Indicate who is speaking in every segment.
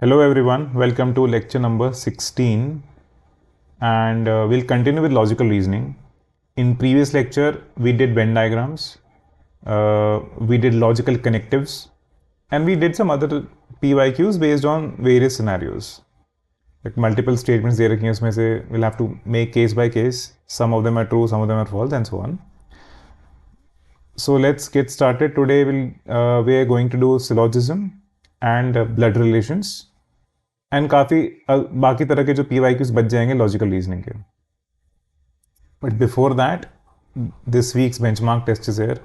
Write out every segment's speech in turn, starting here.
Speaker 1: Hello everyone, welcome to lecture number 16 and we'll continue with logical reasoning. In previous lecture we did Venn diagrams, we did logical connectives and we did some other PYQs based on various scenarios. Like multiple statements दे रखी हैं उसमें से we'll have to make case by case, some of them are true, some of them are false and so on. So let's get started. Today we are going to do syllogism and blood relations and काफ़ी बाकी तरह के जो PYQs बच जाएंगे logical reasoning के. But before that this week's benchmark test is here.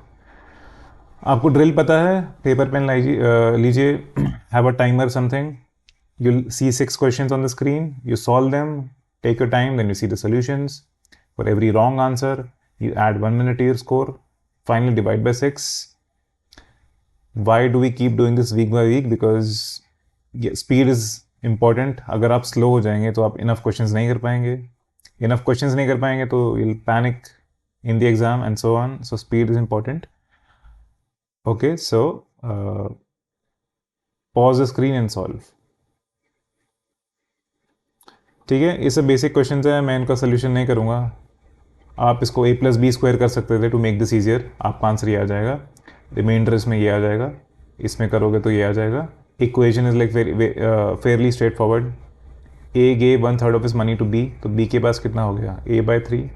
Speaker 1: आपको drill पता है, पेपर पेन लीजिए, have a timer something, you'll see 6 questions on the screen, you solve them, take your time, then you see the solutions. For every wrong answer you add 1 minute to your score, finally divide by 6. Why do we keep doing this week by week? Because speed is important. अगर आप slow हो जाएंगे तो आप enough questions नहीं कर पाएंगे, enough questions नहीं कर पाएंगे तो you'll panic in the exam and so on. So speed is important. Okay, so pause the screen and solve. ठीक है, ये सब बेसिक क्वेश्चंस है, मैं इनका सोल्यूशन नहीं करूँगा. आप इसको a+b² कर सकते थे टू मेक दिस ईजियर. आपका आंसर ये आ जाएगा, रिमाइंडर इसमें ये आ जाएगा, इसमें करोगे तो ये आ जाएगा. Equation is like fairly straightforward. A gave 1/3 of his money to B, तो बी के पास कितना हो गया, a/3.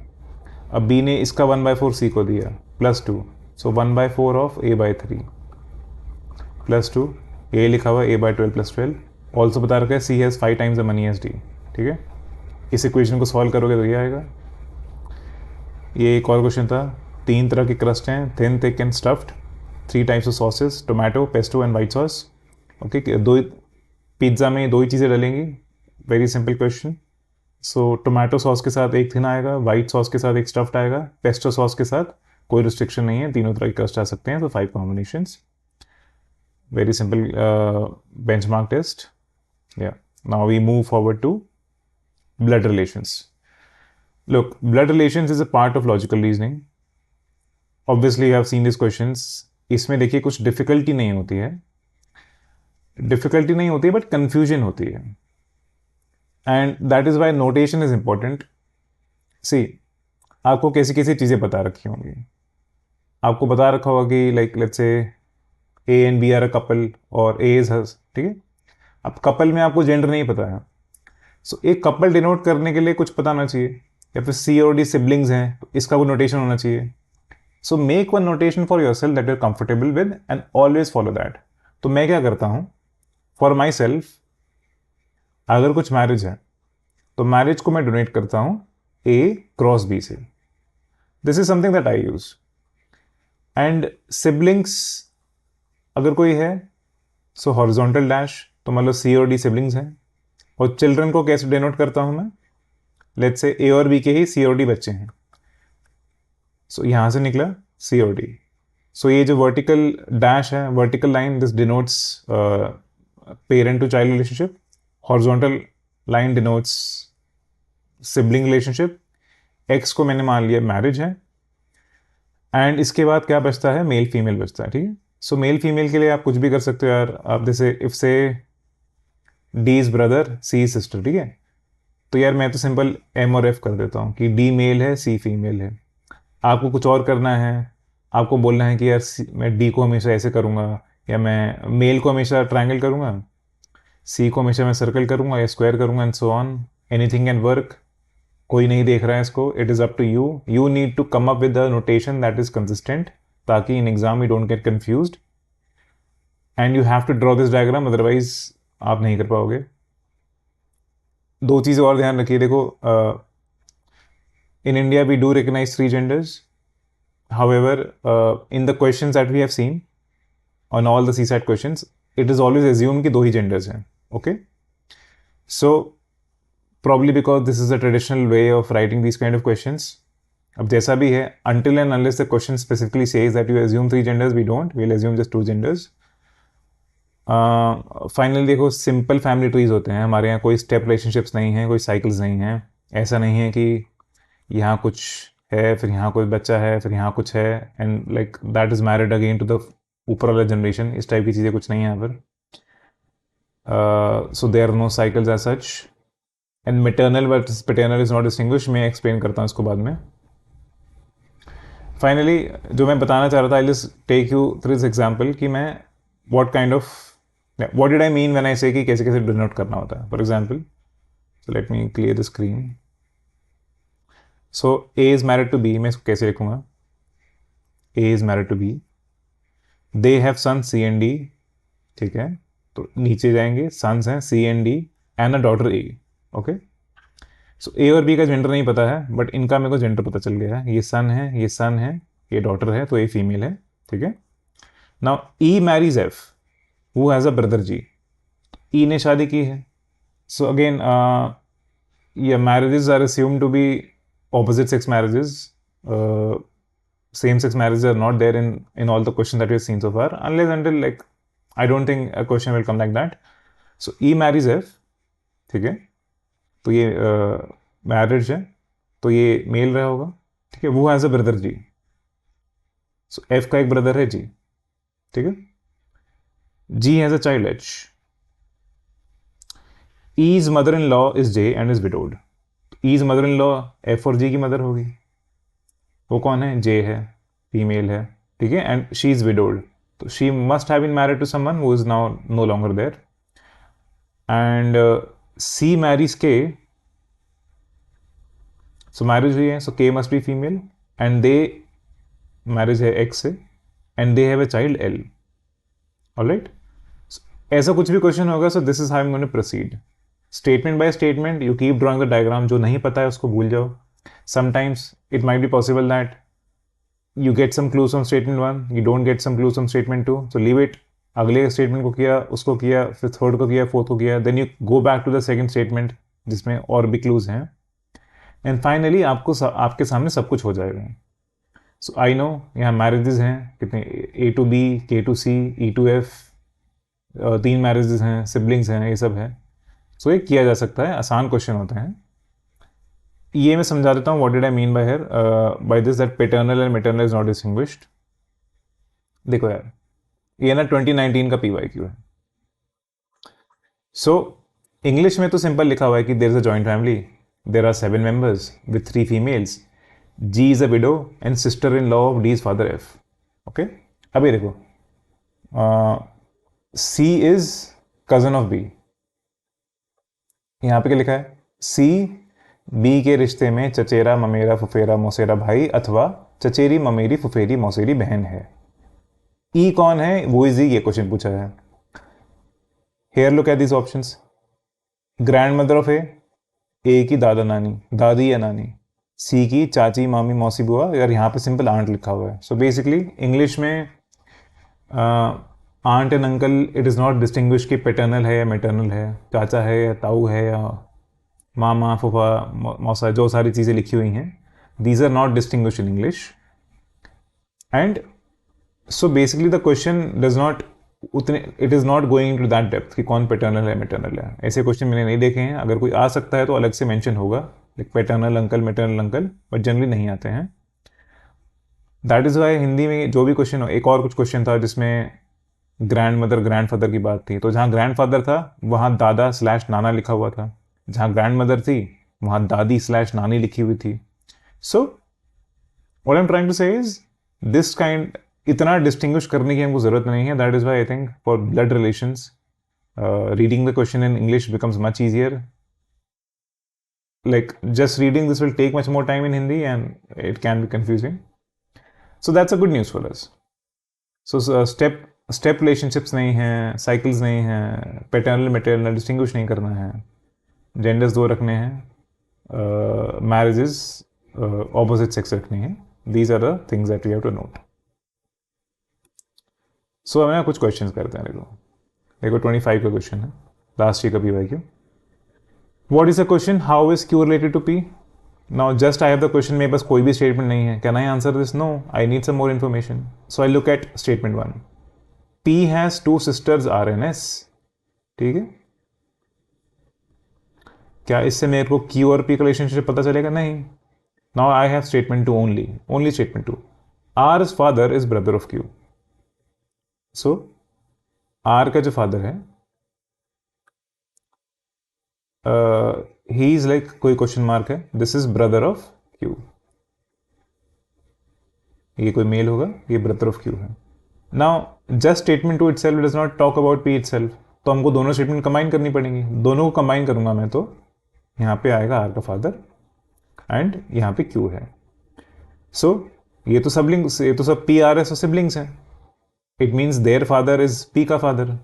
Speaker 1: अब बी ने इसका 1/4 सी को दिया +2, सो 1/4 ऑफ a/3 +2. ए लिखा हुआ a/12 +12. ऑल्सो बता रखा है C has 5 times the money as D. ठीक है, इस इक्वेशन को सॉल्व करोगे तो ये आएगा. ये एक और क्वेश्चन था. 3 तरह के क्रस्ट हैं, thin, thick and stuffed. 3 types of sauces, tomato, pesto and white sauce. Okay, दो पिज्ज़ा में 2 ही चीज़ें डलेंगी. Very simple question. So tomato sauce के साथ एक थिन आएगा, वाइट सॉस के साथ एक स्टफ्ड आएगा, पेस्टो सॉस के साथ कोई रिस्ट्रिक्शन नहीं है, तीनों तरह के क्रस्ट आ सकते हैं. तो 5 combinations. Very simple benchmark test. या now we move forward to blood relations. Look, blood relations is a part of logical reasoning. Obviously you have seen these questions. इसमें देखिए कुछ डिफिकल्टी नहीं होती है, बट कंफ्यूजन होती है. And that is why notation is important. See, आपको कैसी कैसी चीज़ें बता रखी होंगी. आपको बता रखा होगा कि like let's say A and B are a couple और ए इज हर्स. ठीक है, अब कपल में आपको जेंडर नहीं पता है, सो एक कपल डिनोट करने के लिए कुछ पता होना चाहिए. या फिर सी और डी सिबलिंग्स हैं तो इसका कोई नोटेशन होना चाहिए. So make one notation for yourself that you are comfortable with and always follow that. तो मैं क्या करता हूँ फॉर माई सेल्फ, अगर कुछ मैरिज है तो मैरिज को मैं डोनेट करता हूँ A×B से. This is something that I use. And siblings अगर कोई है सो हॉरिजॉन्टल डैश, तो मतलब सी और डी सिबलिंग्स हैं. और चिल्ड्रन को कैसे डिनोट करता हूं मैं, लेट्स से ए और बी के ही सी और डी बच्चे हैं. सो यहां से निकला सी और डी. सो ये जो वर्टिकल डैश है, vertical line, this denotes parent to child relationship. Horizontal line denotes sibling relationship. X को मैंने मान लिया मैरिज है. एंड इसके बाद क्या बचता है, मेल फीमेल बचता है. ठीक है, सो मेल फीमेल के लिए आप कुछ भी कर सकते हो यार. आप जैसे if say D is brother, C is sister. ठीक है, तो यार मैं तो सिंपल एम और एफ कर देता हूँ कि डी मेल है, सी फीमेल है. आपको कुछ और करना है, आपको बोलना है कि यार मैं डी को हमेशा ऐसे करूँगा, या मैं मेल को हमेशा ट्रायंगल करूँगा, सी को हमेशा मैं सर्कल करूँगा या स्क्वायर करूँगा and so on. Anything can work. कोई नहीं देख रहा है इसको. It is up to you. You need to come up with the notation that is consistent, ताकि in exam you don't get confused. And you have to draw this diagram, otherwise आप नहीं कर पाओगे. 2 चीज़ें और ध्यान रखिए. देखो, in India we do recognise 3 genders. However, in the questions that we have seen on all the CSAT questions, it is always assumed कि 2 ही genders हैं. Okay, so probably because this is a traditional way of writing these kind of questions. अब जैसा भी है, until and unless the question specifically says that you assume 3 genders, we don't. We'll assume just 2 genders. Finally देखो, simple family trees होते हैं हमारे यहाँ. कोई स्टेप रिलेशनशिप्स नहीं है, कोई साइकिल्स नहीं है. ऐसा नहीं है कि यहाँ कुछ है, फिर यहाँ कोई बच्चा है, फिर यहाँ कुछ है, and like that is married again to the ऊपर वाला जनरेशन. इस टाइप की चीज़ें कुछ नहीं है यहाँ पर. So there are no cycles as such. And maternal versus paternal is not distinguished. मैं explain करता हूँ इसको बाद में. Finally, जो मैं बताना चाह रहा था, I'll just take you through this example कि मैं what did I mean when I say कि कैसे कैसे denote करना होता है. For example, so let me clear the screen. So A is married to B. मैं इसको कैसे लिखूँगा? A is married to B. They have sons C and D. ठीक है, तो नीचे जाएंगे, sons हैं C and D and a daughter A. Okay, so A और बी का जेंडर नहीं पता है, बट इनका मेरे को जेंडर पता चल गया है. ये सन है, ये सन है, ये डॉटर है, तो ये फीमेल है. ठीक है. Now E marries F who has a brother G. E ने शादी की है. सो अगेन ये marriages are assumed to be opposite sex marriages. Same sex marriages are not there in all the questions that we have seen so far, unless until like I don't think a question will come like that. So E marries F. ठीक है, तो ये marriage है, तो ये mail रहा होगा. ठीक है. वो has a brother G. So F का एक ब्रदर है जी. ठीक है. G has a child H. E's mother in law is J and is widowed. E's mother in law F और जी की मदर होगी. वो कौन है? जे है, फीमेल है. ठीक है. एंड शी इज विडोड, तो she must have been married to someone who is now no longer there. And C marries K. So marriage हुई है, so K must be female. And they marriage है X से, and they have a child L. Alright. ऐसा कुछ भी question होगा, so this is how I am going to proceed. Statement by statement you keep drawing the diagram. जो नहीं पता है उसको भूल जाओ. Sometimes it might be possible that you get some clues from statement 1, you don't get some clues from statement 2, so leave it. अगले statement को किया, उसको किया, फिर थर्ड को किया, फोर्थ को किया, then you go back to the second statement जिसमें और भी क्लूज हैं, एंड फाइनली आपके सामने सब कुछ हो जाएगा. सो आई नो यहाँ मैरिजेज हैं कितने, A to B, K to C, E to F, 3 marriages हैं, सिबलिंग्स हैं, ये सब है. सो ये किया जा सकता है, आसान क्वेश्चन होते हैं. ये मैं समझा देता हूँ. What did I mean by here by this that paternal and maternal is not distinguished. देखो यार, ये ना 2019 का PYQ है. सो इंग्लिश में तो सिंपल लिखा हुआ है कि there is a joint family, there are 7 members with 3 females, G is a widow and sister in law of D is father F. Okay. अभी देखो, C is cousin of B. यहाँ पे क्या लिखा है? सी बी के रिश्ते में चचेरा ममेरा फुफेरा मौसेरा भाई अथवा चचेरी ममेरी फुफेरी मौसेरी बहन है. ई कौन है? वो इज ये क्वेश्चन पूछा है. Here look at this options. Grandmother of A की दादा नानी, दादी या नानी. सी की चाची मामी मौसी बुआ, यार यहाँ पे सिंपल आंट लिखा हुआ है. सो बेसिकली इंग्लिश में aunt and uncle it is not distinguish कि पैटर्नल है या मैटर्नल है, चाचा है या ताऊ है या मामा फूफा मौसा, जो सारी चीज़ें लिखी हुई हैं, these are not distinguish in English. And so basically the question does not उतने, it is not going to that depth कि कौन पैटर्नल है मैटर्नल है. ऐसे क्वेश्चन मैंने नहीं देखे हैं. अगर कोई आ सकता है तो अलग से मेंशन होगा, like paternal uncle maternal uncle, but generally नहीं आते हैं. दैट इज़ वाई हिंदी में जो भी क्वेश्चन हो, एक और कुछ क्वेश्चन था जिसमें ग्रैंड मदर ग्रैंड फादर की बात थी, तो जहाँ ग्रैंड फादर था वहाँ दादा / नाना लिखा हुआ था, जहाँ ग्रैंड मदर थी वहाँ दादी / नानी लिखी हुई थी. So what I am trying to say is this kind, इतना डिस्टिंग्विश करने की हमको जरूरत नहीं है. That is why I think for blood relations reading the question in English becomes much easier. Like just reading this will take much more time in Hindi and it can be confusing. So that's a good news for us. So step relationships नहीं हैं, cycles नहीं हैं, paternal maternal distinguish नहीं करना है, genders 2 रखने हैं, marriages opposite sex रखनी है. These are the things that we have to note. So अब ना कुछ questions करते हैं. देखो 25 का question है, last year का PYQ. What is the question? How is Q related to P? Now just I have the question, मेरे पास कोई भी statement नहीं है. Can I answer this? No, I need some more information. So I look at statement 1. P has 2 sisters R and S. ठीक है. क्या इससे मेरे को Q और P का रिलेशनशिप पता चलेगा? नहीं. Now I have statement 2 only. Only statement 2. R's father is brother of Q. So R का जो father है ही इज लाइक कोई क्वेश्चन मार्क है, this is brother of Q, ये कोई मेल होगा, ये ब्रदर ऑफ क्यू है। Now just statement two itself does not talk about P itself, तो हमको दोनों स्टेटमेंट कंबाइन करनी पड़ेंगी, दोनों को कंबाइन करूंगा मैं तो यहाँ पे आएगा आर का फादर एंड यहाँ पे क्यू है। सो ये तो सबलिंग्स, ये तो सब पी आर एस और सिबलिंग्स हैं, it means their father is P का father,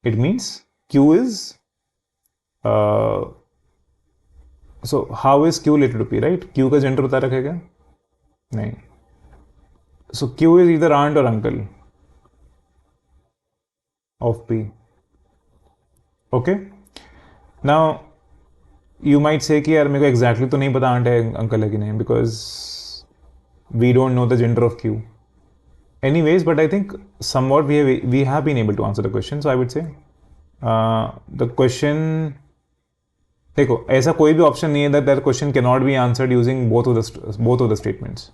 Speaker 1: it means Q is so how is Q related to P, right? Q का जेंडर बता रखा क्या? नहीं। So Q is either aunt और uncle of P. Okay, now you might say कि यार मेरे को एग्जैक्टली तो नहीं पता आंट है अंकल है कि नहीं, because we don't know the gender of Q anyways, but I think somewhat we have been able to answer the question. So I would say the question, देखो ऐसा कोई भी ऑप्शन नहीं है that question cannot be answered using both of the statements.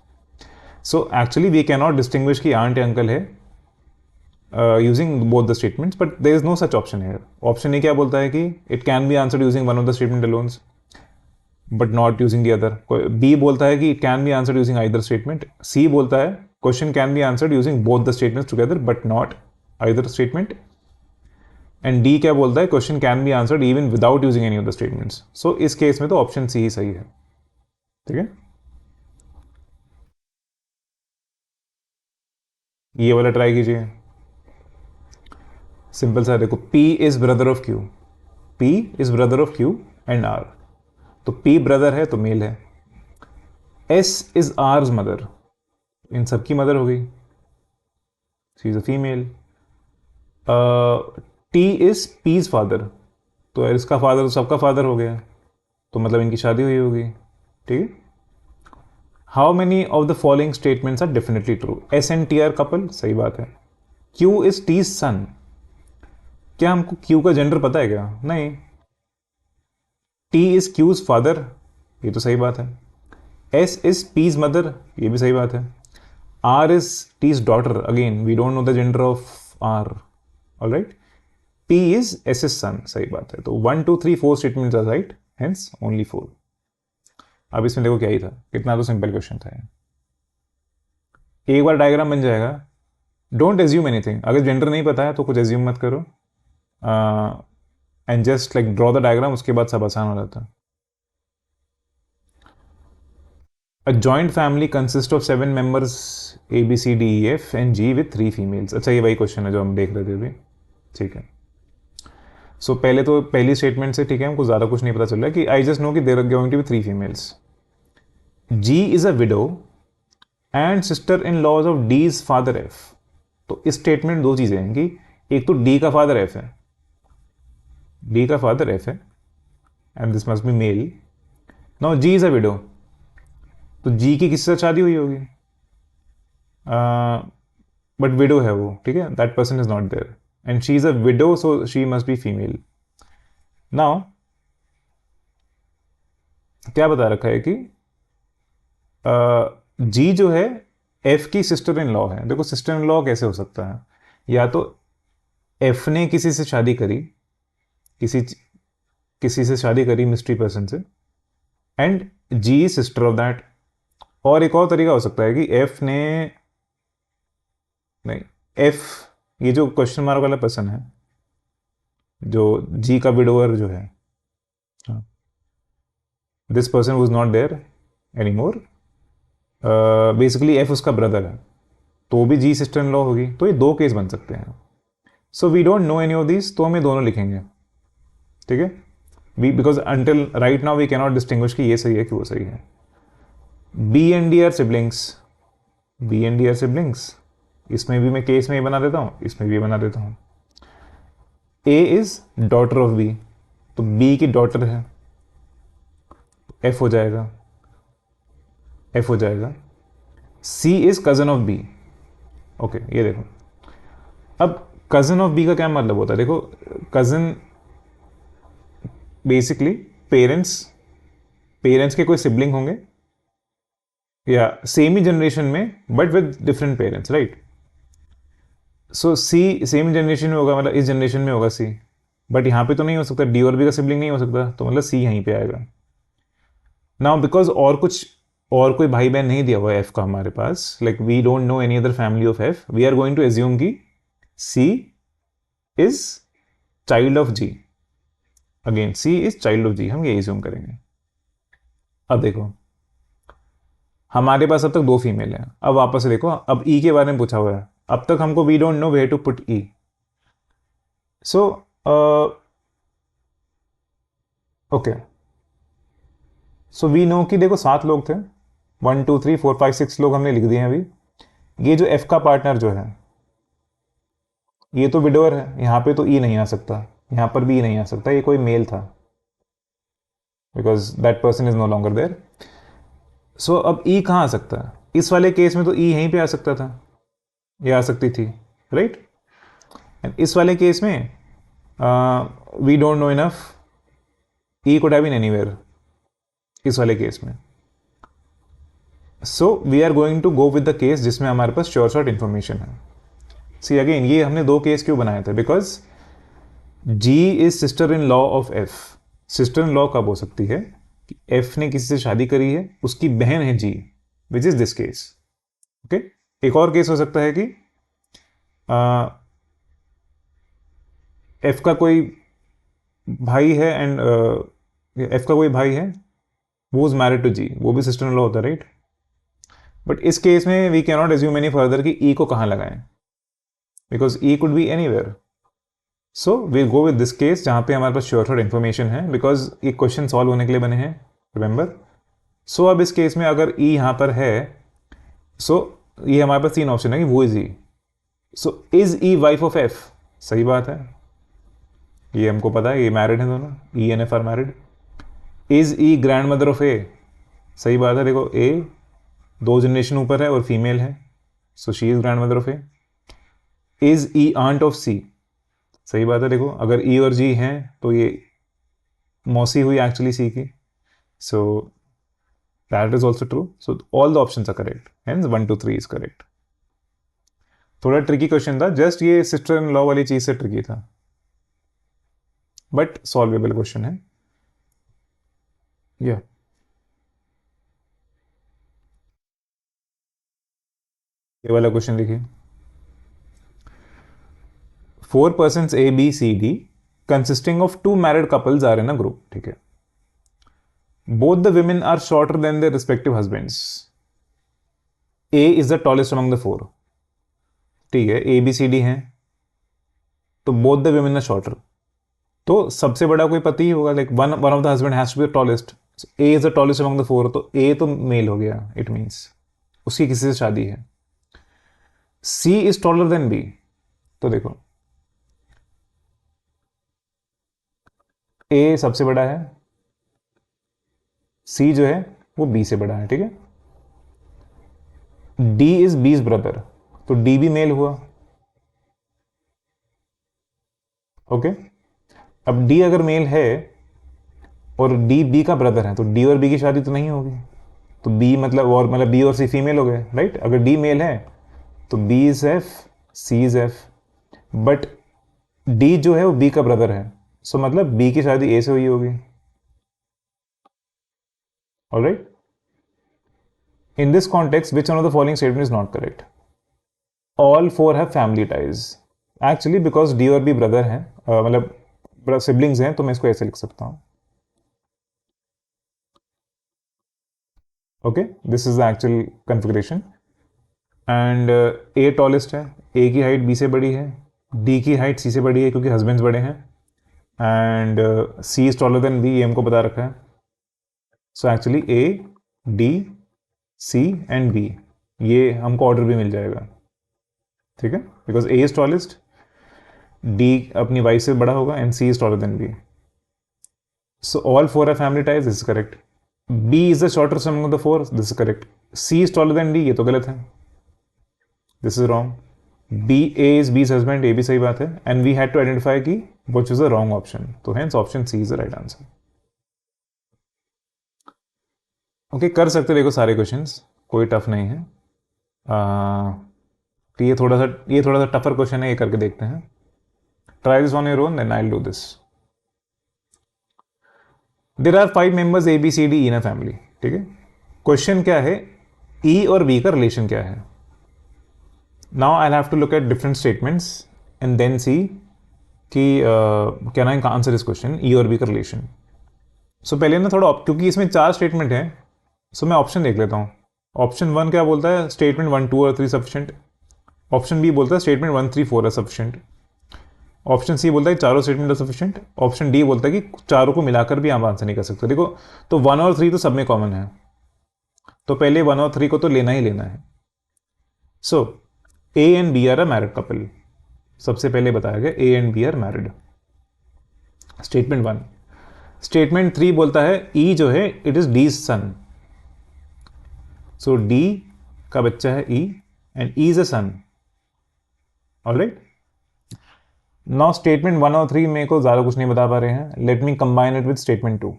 Speaker 1: So actually we cannot distinguish कि aunt या uncle है using both the statements, but there is no such option here. Option A क्या बोलता है कि it can be answered using one of the statement alone, but not using the other. B बोलता है कि it can be answered using either statement. C बोलता है question can be answered using both the statements together but not either statement. And D क्या बोलता है question can be answered even without using any of the statements. So इस case में तो option C ही सही है, ठीक है? ये वाला ट्राई कीजिए, सिंपल सा। देखो P is brother of Q, P is brother of Q and R, तो P ब्रदर है तो मेल है। S इज R's मदर, इन सबकी मदर हो गई, she is a female. T is P's father, तो इसका फादर तो सबका फादर हो गया, तो मतलब इनकी शादी हुई होगी, ठीक है? How many of the following statements are definitely true? S and T are couple, सही बात है। क्यू इज टीज सन, क्या हमको क्यू का जेंडर पता है क्या? नहीं। टी इज क्यूज फादर, ये तो सही बात है। एस इज पीज मदर, ये भी सही बात है। R is T's daughter, again we don't know the gender of R, all right? P is S's son, सही बात है। तो 1 2 3 4 statements are right, hence only 4। अब इसमें देखो क्या ही था, कितना तो सिंपल क्वेश्चन था। एक बार डायग्राम बन जाएगा, डोंट एज्यूम एनीथिंग, अगर जेंडर नहीं पता है तो कुछ एज्यूम मत करो, and just like draw the diagram, उसके बाद सब आसान हो जाता है। A joint family consists of 7 members A, B, C, D, E, F and G with 3 females। अच्छा, ये वही क्वेश्चन है जो हम देख रहे थे अभी, ठीक है? सो पहले तो पहली स्टेटमेंट से, ठीक है, हमको ज़्यादा कुछ नहीं पता चल रहा है कि आई जस्ट नो कि there are going to be 3 females. G is a widow and sister in laws of D is father F। तो इस स्टेटमेंट दो चीज़ें हैं कि एक तो D का फादर F है, D का फादर F है and this must be male. Now G is a widow, तो जी की किसी से शादी हुई होगी, बट विडो है वो, ठीक है? That person is not there and she is a widow, so she must be female. Now क्या बता रखा है कि जी जो है एफ की सिस्टर इन लॉ है। देखो सिस्टर इन लॉ कैसे हो सकता है? या तो एफ ने किसी से शादी करी, किसी से शादी करी मिस्ट्री पर्सन से, and G sister of that. और एक और तरीका हो सकता है कि एफ ने, नहीं, एफ ये जो क्वेश्चन मार्क वाला पर्सन है, जो जी का विडोअर जो है, this person was not there any more, basically F उसका ब्रदर है, तो भी जी सिस्टर इन लॉ होगी। तो ये दो केस बन सकते हैं। So we don't know any of this, तो हम ये दोनों लिखेंगे, ठीक है? Because until right now we cannot distinguish कि ये सही है कि वो सही है। B and D are siblings, B and D are siblings, इसमें भी मैं केस में ही बना देता हूँ, इसमें भी बना देता हूँ। A is daughter of B, तो बी की डॉटर है, एफ हो जाएगा, एफ हो जाएगा। C is cousin of B, okay, ये देखो। अब कजन ऑफ बी का क्या मतलब होता है? देखो कजन बेसिकली पेरेंट्स के कोई सिबलिंग होंगे या सेम ही जनरेशन में but with different parents, right? So C same generation में होगा, मतलब इस जनरेशन में होगा सी, बट यहाँ पे तो नहीं हो सकता, डी और बी का सिबलिंग नहीं हो सकता, तो मतलब सी यहीं पे आएगा। नाउ बिकॉज और कोई भाई बहन नहीं दिया हुआ है एफ का हमारे पास, like we don't know any other family of F, we are going to assume कि C is child of G. Again C is child of G, हम ये एज्यूम करेंगे। अब देखो हमारे पास अब तक 2 फीमेल हैं, अब वापस से देखो, अब ई के बारे में पूछा हुआ है, अब तक हमको we don't know where to put E. So okay, so we know कि देखो 7 लोग थे, 1 2 3 4 5 6 लोग हमने लिख दिए हैं अभी। ये जो एफ का पार्टनर जो है ये तो विडोअर है, यहाँ पे तो ई नहीं आ सकता, यहाँ पर भी ई नहीं आ सकता, ये कोई मेल था, because that person is no longer there. So अब ई कहाँ आ सकता है, इस वाले केस में तो ई यहीं पे आ सकता था, ये आ सकती थी, राइट। एंड इस वाले केस में we don't know enough, E could have been anywhere इस वाले केस में। So we are going to go with the case जिसमें हमारे पास श्योर शॉर्ट इंफॉर्मेशन है। सी अगेन ये हमने 2 केस क्यों बनाए थे, because G is sister in law of F. Sister in law कब हो सकती है कि एफ ने किसी से शादी करी है, उसकी बहन है G, which is this case. Okay, एक और केस हो सकता है कि एफ का कोई भाई है एंड एफ का कोई भाई है, वो इज मैरिड टू जी, वो भी सिस्टर इन लॉ होता है, राइट। बट इस केस में we can not assume any further कि ई को कहाँ लगाएं, because E could be anywhere. So we go with this case जहाँ पे हमारे पास श्योर शॉर्ट इन्फॉर्मेशन है, बिकॉज ये क्वेश्चन सॉल्व होने के लिए बने हैं, रिमेंबर। सो अब इस केस में अगर ई यहाँ पर है, सो ये हमारे पास 3 ऑप्शन है कि वो is E. So is E wife of F, सही बात है, ये हमको पता है, ये मैरिड है दोनों, E and F are married. Is E grandmother of A, सही बात है, देखो ए 2 जनरेशन ऊपर है और फीमेल है, so she is grandmother of A. Is E aunt of C, सही बात है, देखो अगर ई और जी हैं तो ये मौसी हुई एक्चुअली सी की, so that is also true. So all the options are correct, hence 1 2 3 is correct. थोड़ा ट्रिकी क्वेश्चन था, जस्ट ये सिस्टर इन लॉ वाली चीज से ट्रिकी था, बट सॉल्वेबल क्वेश्चन है। या ये वाला क्वेश्चन देखिए, 4 persons A B C D consisting of 2 married couples are in a group, ठीक है। Both the women are shorter than their respective husbands. A is the tallest among the 4, ठीक है, A B C D हैं, तो both the women are shorter, तो सबसे बड़ा कोई पति ही होगा, like one of the husband has to be the tallest. A is the tallest among the 4, तो ए तो मेल हो गया, इट मीन्स उसकी किसी से शादी है। सी इज टॉलर देन बी, तो देखो ए सबसे बड़ा है, सी जो है वो बी से बड़ा है, ठीक है। डी इज बीज ब्रदर, तो डी भी मेल हुआ, ओके। अब डी अगर मेल है और डी बी का ब्रदर है, तो डी और बी की शादी तो नहीं होगी, तो बी मतलब बी और सी फीमेल हो गए, राइट। अगर डी मेल है तो B is F, C is F, but D जो है वो बी का ब्रदर है, सो मतलब बी की शादी ए से हुई होगी, alright. In this context which one of the following statement is not correct. All 4 have family ties, actually because D और बी ब्रदर हैं, मतलब सिबलिंग्स हैं, तो मैं इसको ऐसे लिख सकता हूं, okay, this is the actual configuration. And A tallest है, ए की हाइट बी से बड़ी है, डी की हाइट सी से बड़ी है क्योंकि हस्बैंड्स बड़े हैं, and C is taller than B, ये हमको बता रखा है। So actually A D C and B, ये हमको ऑर्डर भी मिल जाएगा, ठीक है, because A is tallest, D अपनी वाइफ से बड़ा होगा, and C is taller than B. So all 4 are family ties, this is correct. B is the shortest among the 4, this is correct. C is taller than D, ये तो गलत है, this is wrong. B A is B's husband, ये भी सही बात है, and we had to identify की which is the wrong option, तो hence option C is the right answer. Okay, कर सकते देखो सारे क्वेश्चंस, कोई टफ नहीं है। तो ये थोड़ा सा टफर क्वेश्चन है, ये करके देखते हैं। Try this on your own, then I'll do this. There are 5 members A, B, C, D in a family. ठीक है, क्वेश्चन क्या है, E और B का रिलेशन क्या है. Now I'll have to look at different statements and then see कि can I answer this question, E और B का रिलेशन. सो पहले ना थोड़ा, क्योंकि इसमें 4 स्टेटमेंट हैं, सो मैं ऑप्शन देख लेता हूँ. ऑप्शन 1 क्या बोलता है, स्टेटमेंट 1, 2 और 3 सफिशिएंट. ऑप्शन बी बोलता है स्टेटमेंट 1, 3, 4 है सफिशिएंट. ऑप्शन सी बोलता है चारों स्टेटमेंट है सफिशिएंट. ऑप्शन डी बोलता है कि चारों को मिलाकर भी आप आंसर नहीं कर सकते. देखो, तो 1 और 3 तो सब में कॉमन है, तो पहले 1 और 3 को तो लेना ही लेना है. So A and B are a married couple. सबसे पहले बताया गया A and B are married. Statement 1. Statement 3 बोलता है ई जो है it is D son. So D का बच्चा है E and E is a son. Alright, now statement 1 और 3 मेरे को ज़्यादा कुछ नहीं बता पा रहे हैं. Let me combine it with statement 2.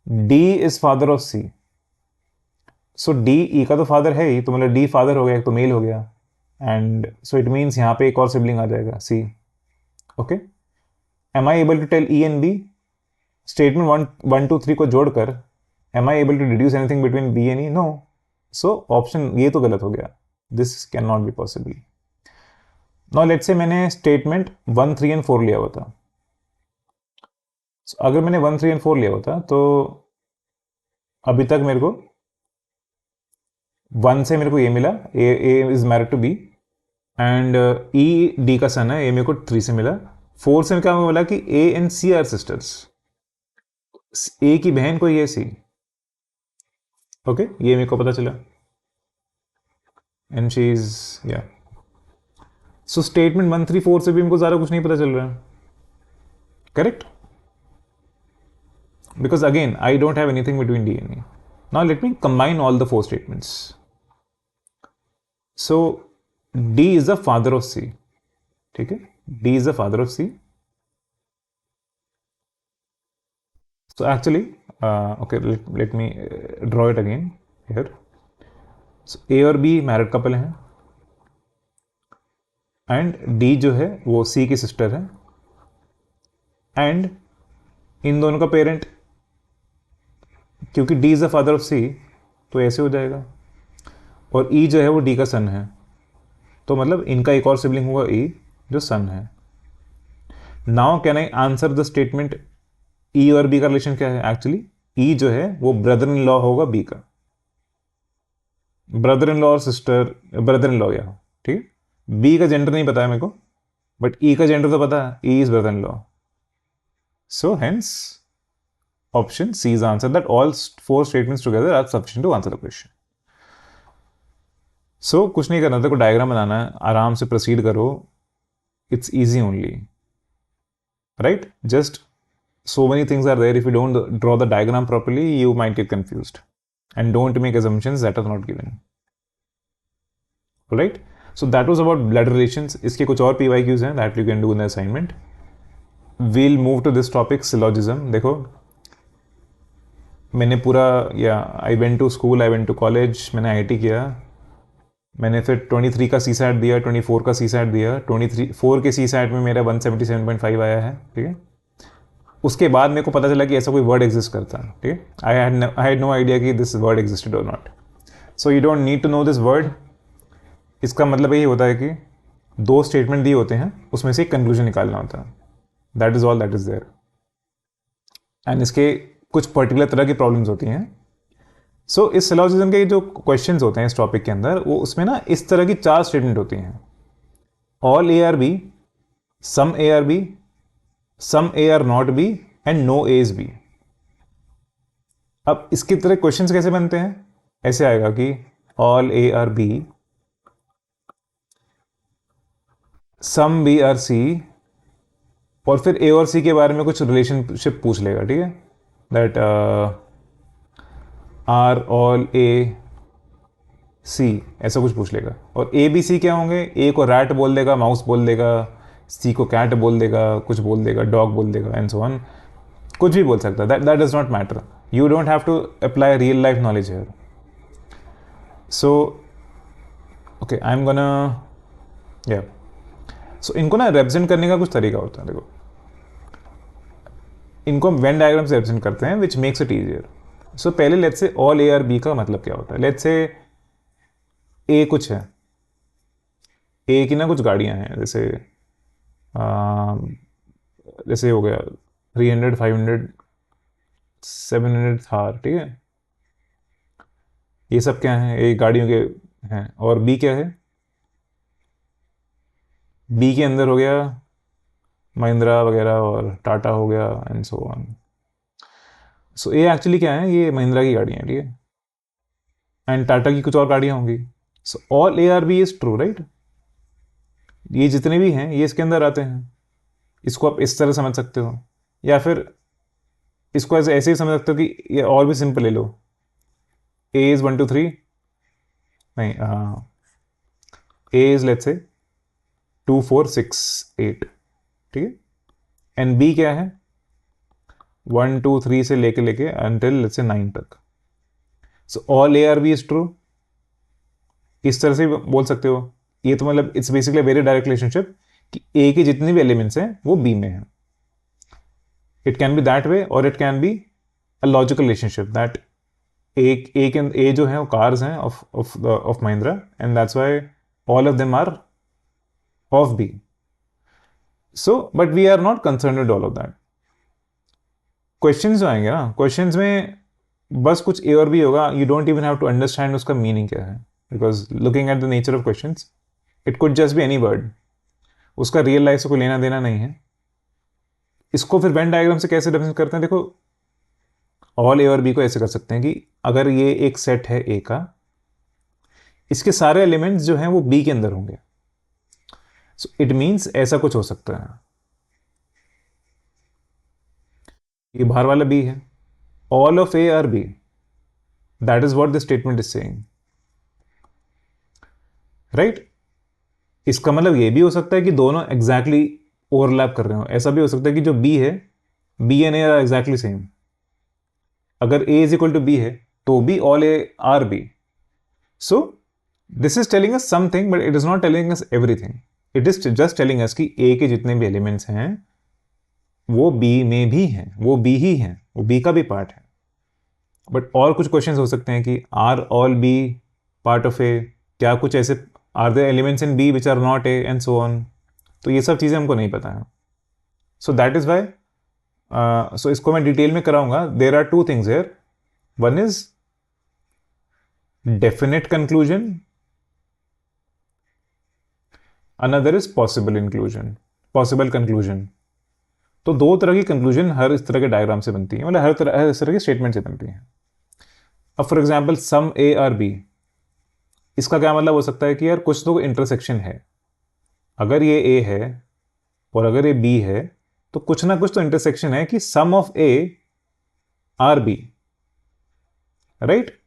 Speaker 1: D is father of C. So D E का तो फादर है ही, तो मतलब डी फादर हो गया, एक तो मेल हो गया, एंड सो इट मीन्स यहाँ पे एक और सिबलिंग आ जाएगा C. Okay, am I able to tell E and B. Statement 1, 2, 3 को जोड़कर am I able to deduce anything between B and E? No. So option ये तो गलत हो गया. This can not be possible. Now let's say मैंने statement 1, 3 and 4 लिया हुआ था. So, अगर मैंने 1, 3 एंड 4 लिया होता तो अभी तक मेरे को 1 से मेरे को ये मिला, A is married to B, and E D का सन है, ये मेरे को 3 से मिला. 4 से क्या मिला कि A and C are sisters. A की बहन कोई है सी. ओके, ये मेरे को पता चला, एंड शी इज या. सो स्टेटमेंट 1, 3, 4 से भी हमको ज़्यादा कुछ नहीं पता चल रहा है. Correct, because again I don't have anything between D and E. Now let me combine all the 4 statements. So D is the father of C. ठीक है, D is the father of C. So actually okay, let me draw it again here. So A और B married couple हैं, and D जो है वो C की sister है, and इन दोनों का पेरेंट, क्योंकि D is the father of C तो ऐसे हो जाएगा, और E जो है वो D का सन है, तो मतलब इनका एक और सिबलिंग होगा E जो सन है. Now can I answer the statement E और B का रिलेशन क्या है. एक्चुअली E जो है वो ब्रदर इन लॉ होगा B का. ब्रदर इन लॉ और सिस्टर, ब्रदर इन लॉ या, ठीक है. B का जेंडर नहीं पता है मेरे को, बट E का जेंडर तो पता है, E is brother in law. So hence option C is the answer, that all 4 statements together are sufficient to answer the question. So कुछ नहीं करना, तेरे को डायग्राम बनाना है, आराम से प्रोसीड करो. It's easy only, right? Just so many things are there. If you don't draw the diagram properly, you might get confused, and don't make assumptions that are not given. Alright? So that was about blood relations. इसके कुछ और PYQs हैं that you can do in the assignment. We'll move to this topic, syllogism. देखो, मैंने पूरा, या I went to school, I went to college, मैंने IIT किया, मैंने फिर 23 का CSAT दिया, 24 का CSAT दिया. 4 के CSAT में मेरा 177.5 आया है. ठीक है, उसके बाद मेरे को पता चला कि ऐसा कोई वर्ड एग्जिस्ट करता है. ठीक है, आई हैड नो आइडिया कि दिस वर्ड एग्जिस्टेड और not. So you don't need to know this word. इसका मतलब यही होता है कि 2 स्टेटमेंट दिए होते हैं, उसमें से एक कंक्लूजन निकालना होता है. That is all that is there. And इसके कुछ पर्टिकुलर तरह की प्रॉब्लम्स होती हैं. सो इस सिलोजिज्म के जो क्वेश्चंस होते हैं इस टॉपिक के अंदर, वो उसमें ना इस तरह की 4 स्टेटमेंट होती हैं. All A are B, some A are B, some A are not B, and no A is B. अब इसकी तरह क्वेश्चंस कैसे बनते हैं? ऐसे आएगा कि all A are B, some B are C, और फिर ए और सी के बारे में कुछ रिलेशनशिप पूछ लेगा. ठीक है, that are all A C, ऐसा कुछ पूछ लेगा. और A B C क्या होंगे? A को रैट बोल देगा, माउस बोल देगा, C को कैट बोल देगा, कुछ बोल देगा, डॉग बोल देगा, एंड सो ऑन. कुछ भी बोल सकता है. That does not matter. You don't have to apply real life knowledge here. So okay, I am gonna, yeah, so इनको ना रिप्रेजेंट करने का कुछ तरीका होता है, देखो इनको हम वेन डायग्राम से रिप्रेजेंट करते हैं विच मेक्स इट ईजियर। सो पहले let's say all A are B का मतलब क्या होता है। लेट्स से ए कुछ है, ए की ना कुछ गाड़ियां हैं, जैसे जैसे हो गया 300 500 700 थार, ठीक है, ये सब क्या है, ये गाड़ियों के हैं। और बी क्या है, बी के अंदर हो गया महिंद्रा वगैरह और टाटा हो गया एंड सो ऑन। सो ये एक्चुअली क्या है, ये महिंद्रा की गाड़ियाँ हैं, ठीक है, एंड टाटा की कुछ और गाड़ियाँ होंगी। So all A are B is true, right. ये जितने भी हैं ये इसके अंदर आते हैं। इसको आप इस तरह समझ सकते हो, या फिर इसको ऐसे ही समझ सकते हो कि ये और भी सिंपल ले लो, ए इज 1 2 3, नहीं, ए इज लेट्स से 2 4 6 8, ठीक है, एंड बी क्या है 1 2 3 से लेके लेके अंटिल लेट्स से 9 तक। So all A are B is true, इस तरह से बोल सकते हो। ये तो मतलब it's basically very direct relationship कि ए के जितने भी एलिमेंट्स हैं वो बी में हैं। It can be that way और it can be a logical relationship that A जो है वो कार्स हैं of Mahindra and that's why all of them are of B. So but we are not concern with all of that. Questions जो आएंगे ना, questions में बस कुछ ए और बी होगा, you don't even have to understand उसका मीनिंग क्या है, because looking at the nature of questions it could just be any word, उसका रियल लाइफ से कोई लेना देना नहीं है। इसको फिर वेन डायग्राम से कैसे रिप्रेजेंट करते हैं, देखो ऑल ए और बी को ऐसे कर सकते हैं कि अगर ये एक सेट है ए का, इसके सारे एलिमेंट्स जो हैं वो बी के अंदर होंगे। सो इट मीन्स ऐसा कुछ हो सकता है, ये बाहर वाला बी है, all of A are B, that is what the statement is saying, right. इसका मतलब ये भी हो सकता है कि दोनों एग्जैक्टली ओवरलैप कर रहे हो, ऐसा भी हो सकता है कि जो बी है, B and A are exactly same. अगर A is equal to B है तो भी all A are B. So this is telling us something but it is not telling us everything. It is just telling us कि A के जितने भी elements हैं वो बी में भी हैं, वो बी ही हैं, वो बी का भी पार्ट है। बट और कुछ क्वेश्चंस हो सकते हैं कि are all B part of A, क्या कुछ ऐसे are the elements in B which are not A and so on. तो ये सब चीज़ें हमको नहीं पता है। So that is why, so इसको मैं डिटेल में कराऊंगा। There are two things here, one is definite conclusion, another is possible inclusion, possible conclusion. तो दो तरह की कंक्लूजन हर इस तरह के डायग्राम से बनती है, मतलब हर इस तरह की स्टेटमेंट से बनती है। अब for example some A are B, इसका क्या मतलब हो सकता है कि यार कुछ तो इंटरसेक्शन है। अगर ये ए है और अगर ये बी है तो कुछ ना कुछ तो इंटरसेक्शन है कि some of A are B, right.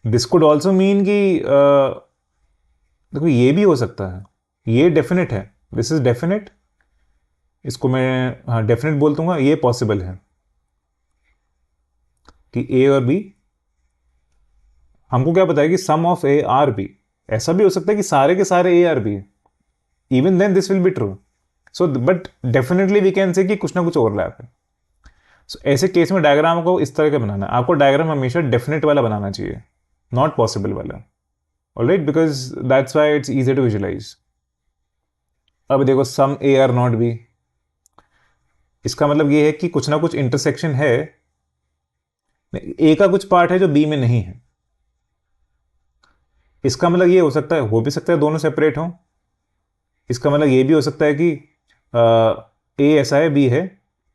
Speaker 1: This could also mean कि देखो ये भी हो सकता है, ये डेफिनेट है, दिस इज डेफिनेट, इसको मैं हाँ डेफिनेट बोल दूंगा। ये पॉसिबल है कि ए और बी, हमको क्या पता है कि some of A are B, ऐसा भी हो सकता है कि सारे के सारे A are B, even then this will be true. So but definitely we can say कि कुछ ना कुछ ओवरलैप है। सो ऐसे केस में डायग्राम को इस तरह का बनाना है, आपको डायग्राम हमेशा डेफिनेट वाला बनाना चाहिए, नॉट पॉसिबल वाला, alright, because that's why it's easy to visualize. अब देखो some A are not B, इसका मतलब ये है कि कुछ ना कुछ इंटरसेक्शन है, ए का कुछ पार्ट है जो बी में नहीं है। इसका मतलब ये हो सकता है, हो भी सकता है दोनों सेपरेट हों। इसका मतलब ये भी हो सकता है कि ए ऐसा है, बी है,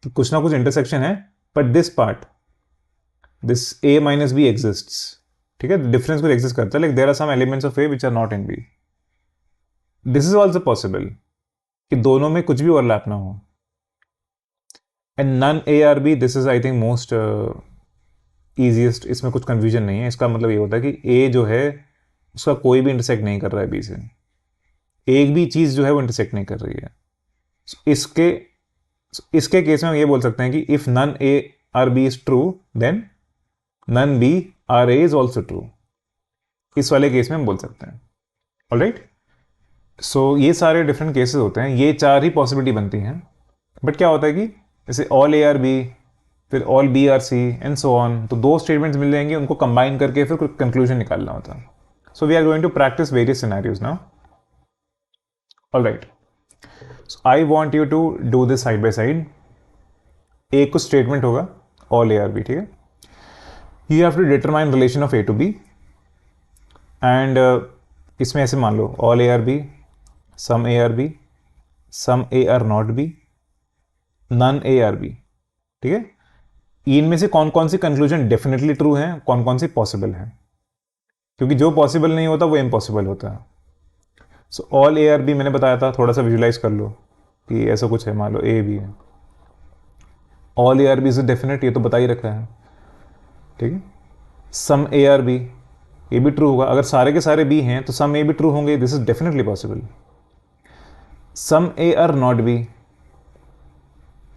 Speaker 1: कि कुछ ना कुछ इंटरसेक्शन है, but this part, this A minus B exists, ठीक है, डिफरेंस कुछ एग्जिस्ट करता है, like there are some elements of A which are not in B. This is also possible कि दोनों में कुछ भी ओवरलैप ना हो। And none A are B, this is I think most easiest, इसमें कुछ कंफ्यूजन नहीं है। इसका मतलब ये होता है कि ए जो है उसका कोई भी इंटरसेक्ट नहीं कर रहा है बी से, एक भी चीज़ जो है वो इंटरसेक्ट नहीं कर रही है। इसके केस में हम ये बोल सकते हैं कि if none A are B is true then none B are A is also true. इस वाले केस में हम बोल सकते हैं, ऑलराइट। सो ये सारे डिफरेंट केसेस होते हैं, ये 4 ही पॉसिबिलिटी बनती हैं। बट क्या होता है कि जैसे ऑल ए आर बी, फिर all B are C and so on, तो 2 स्टेटमेंट्स मिल जाएंगे, उनको कंबाइन करके फिर कंक्लूजन निकालना होता है। So we are going to practice various scenarios now. Alright, so I want you to do this side by side. एक कुछ स्टेटमेंट होगा ऑल ए आर बी, ठीक है। You have to determine relation of A to B and इसमें ऐसे मान लो all A are B, some A are B, some A are not B, none A are B, ठीक है। इनमें से कौन कौन सी कंक्लूजन डेफिनेटली ट्रू है, कौन कौन सी पॉसिबल है, क्योंकि जो पॉसिबल नहीं होता वो इम्पॉसिबल होता है। So all A are B मैंने बताया था, थोड़ा सा विजुलाइज कर लो कि ऐसा कुछ है, मान लो ए बी है। All A are B is definite, ये तो बता ही रखा है, ठीक है। सम ए आर बी, ये भी ट्रू होगा, अगर सारे के सारे बी हैं तो सम ए भी ट्रू होंगे, this is definitely possible. Some A are not B,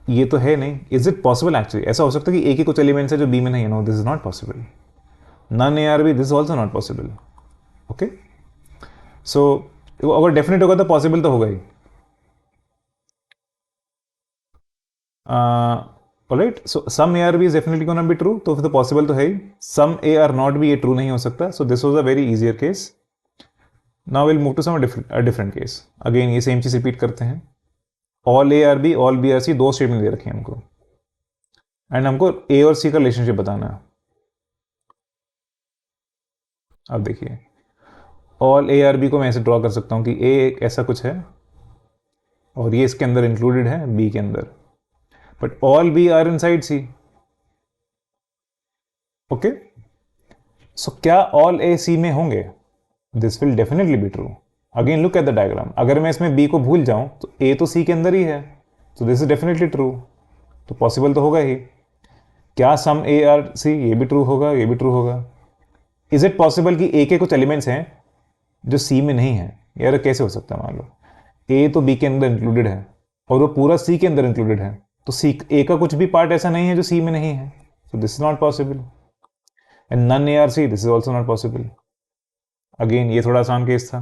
Speaker 1: ये तो है नहीं, इज इट पॉसिबल एक्चुअली, ऐसा हो सकता है कि ए के कुछ एलिमेंट्स है जो बी में नहीं है, no this is not possible. None A are B, this is also not possible. Okay, so अगर डेफिनेट होगा तो पॉसिबल तो होगा ही। Alright, so some A are B is definitely gonna be true, तो फिर तो पॉसिबल तो है ही। Some A are not B, ये ट्रू नहीं हो सकता, so this was a very easier case. Now will move to some different case. Again ये सेम चीज रिपीट करते हैं। All A are B, all B are C, 2 statement दे रखे हैं हमको एंड हमको ए और सी का रिलेशनशिप बताना है। अब देखिए, ऑल ए आर बी को मैं ऐसे ड्रॉ कर सकता हूं कि ए एक ऐसा कुछ है और ये इसके अंदर इंक्लूडेड है बी के अंदर, but all B are inside C. Okay, so क्या ऑल ए सी में होंगे? This will definitely be true. Again look at the diagram, अगर मैं इसमें बी को भूल जाऊं तो ए तो सी के अंदर ही है, तो दिस इज डेफिनेटली ट्रू, तो पॉसिबल तो होगा ही। क्या सम ए आर सी, ये भी ट्रू होगा, ये भी ट्रू होगा। इज इट पॉसिबल कि ए के कुछ एलिमेंट्स हैं जो सी में नहीं है? यार कैसे हो सकता है? मान लो ए तो बी के अंदर इंक्लूडेड है और वो पूरा सी के अंदर इंक्लूडेड है, तो सी ए का कुछ भी पार्ट ऐसा नहीं है जो सी में नहीं है, so this is not possible. And none ARC, this is also not possible. Again, ये थोड़ा आसान केस था.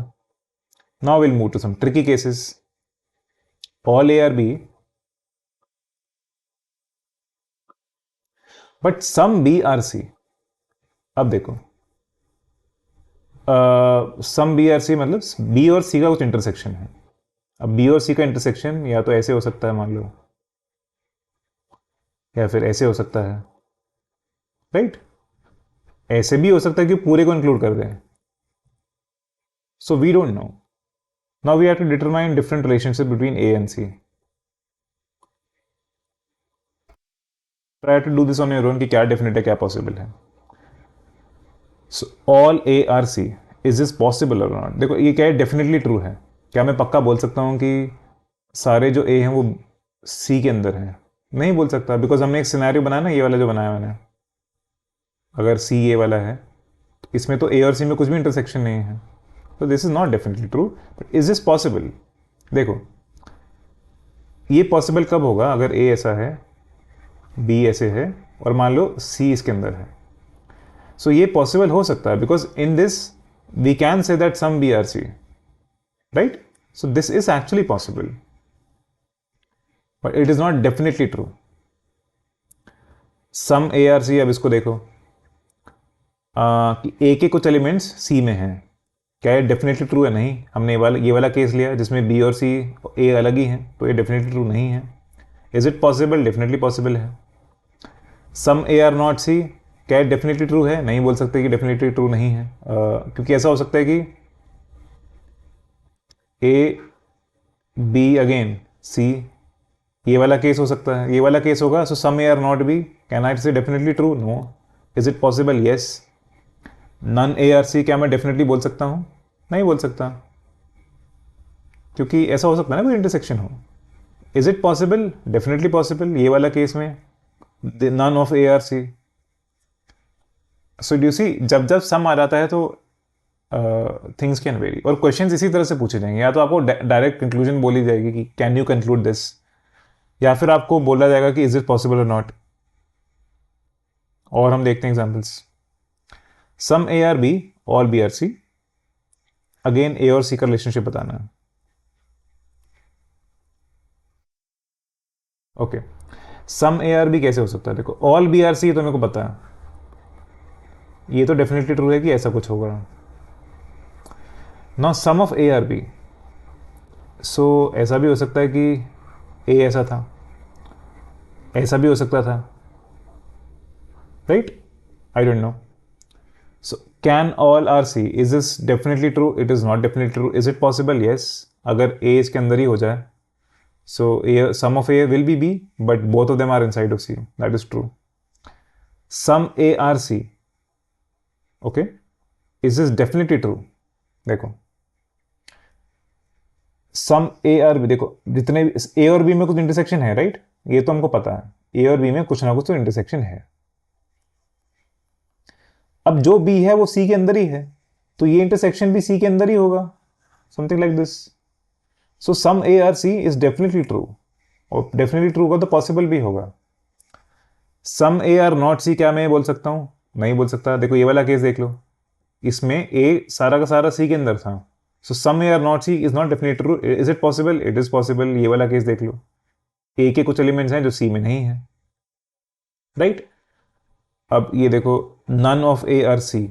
Speaker 1: Now we'll move to some tricky cases. All ARB, but some BRC. अब देखो, सम BRC मतलब B और C का कुछ इंटरसेक्शन है. अब B और C का इंटरसेक्शन या तो ऐसे हो सकता है मान लो, या फिर ऐसे हो सकता है, राइट? ऐसे भी हो सकता है कि पूरे को इंक्लूड कर दें. So we don't know. Now we have to determine different relationship between A and C. Try to do this on your own कि क्या डेफिनेट है क्या पॉसिबल है. So all A are C. Is this possible or not? देखो ये क्या है, definitely true है. क्या मैं पक्का बोल सकता हूँ कि सारे जो A हैं वो C के अंदर हैं? नहीं बोल सकता, बिकॉज हमने एक सिनेरियो बनाया ना, ये वाला जो बनाया मैंने. अगर C ये वाला है तो इसमें तो A और C में कुछ भी इंटरसेक्शन नहीं है, तो this is not definitely true. But is this possible? देखो ये पॉसिबल कब होगा? अगर A ऐसा है, B ऐसे है और मान लो C इसके अंदर है. सो ये पॉसिबल हो सकता है because in this we can say that some B are C, right? So this is actually possible, but it is not definitely true. Some A are C, अब इसको देखो कि ए के कुछ एलिमेंट्स सी में हैं, क्या ये डेफिनेटली ट्रू है? नहीं. हमने ये वाला केस लिया जिसमें बी और सी ए अलग ही हैं, तो ये डेफिनेटली ट्रू नहीं है. Is it possible? Definitely possible है. सम ए आर नॉट सी, क्या ये डेफिनेटली ट्रू है? नहीं बोल सकते कि डेफिनेटली ट्रू नहीं है, क्योंकि ऐसा हो सकता है कि ए बी अगेन सी, ये वाला केस हो सकता है, ये वाला केस होगा. So some A are not B, can I say definitely true? No. Is it possible? Yes. None A are C, क्या मैं डेफिनेटली बोल सकता हूँ? नहीं बोल सकता, क्योंकि ऐसा हो सकता है ना कोई इंटरसेक्शन हो. Is it possible? Definitely possible. ये वाला केस में none of A are C. So due C, जब जब सम आ जाता है तो थिंग्स कैन वेरी, और क्वेश्चंस इसी तरह से पूछे जाएंगे. या तो आपको डायरेक्ट कंक्लूजन बोली जाएगी कि कैन यू कंक्लूड दिस, या फिर आपको बोला जाएगा कि इज इट पॉसिबल और नॉट. और हम देखते हैं examples. Some A are B, all B are C. Again A और सी का रिलेशनशिप बताना है. Okay, some A are B कैसे हो सकता है? देखो ऑल बी आर सी तो मेरे को पता है, ये तो डेफिनेटली ट्रू है कि ऐसा कुछ होगा। Now some of A are B, so ऐसा भी हो सकता है कि ए ऐसा था, ऐसा भी हो सकता था, right? I don't no. So can all are C? Is this definitely true? It is not definitely true. Is it possible? Yes. अगर A इसके अंदर ही हो जाए, so A, sum of A will be B, but both of them are inside of C. That is true. Sum A are C. Okay. Is this definitely true? देखो some A are B, देखो जितने ए और B में कुछ intersection है, right? ये तो हमको पता है, ए और बी में कुछ ना कुछ तो इंटरसेक्शन है। अब जो बी है वो सी के अंदर ही है, तो ये इंटरसेक्शन भी सी के अंदर ही होगा, something like this. So some A are C is definitely true, और डेफिनेटली ट्रू होगा तो पॉसिबल भी होगा। सम ए आर नॉट सी, क्या मैं बोल सकता हूं? नहीं बोल सकता। देखो ये वाला केस देख लो, इसमें ए सारा का सारा सी के अंदर था, so some A are not C is not definitely true. Is it possible? It is possible. ये वाला केस देख लो, ए के कुछ एलिमेंट्स हैं जो सी में नहीं है, राइट? अब ये देखो, none of A are C,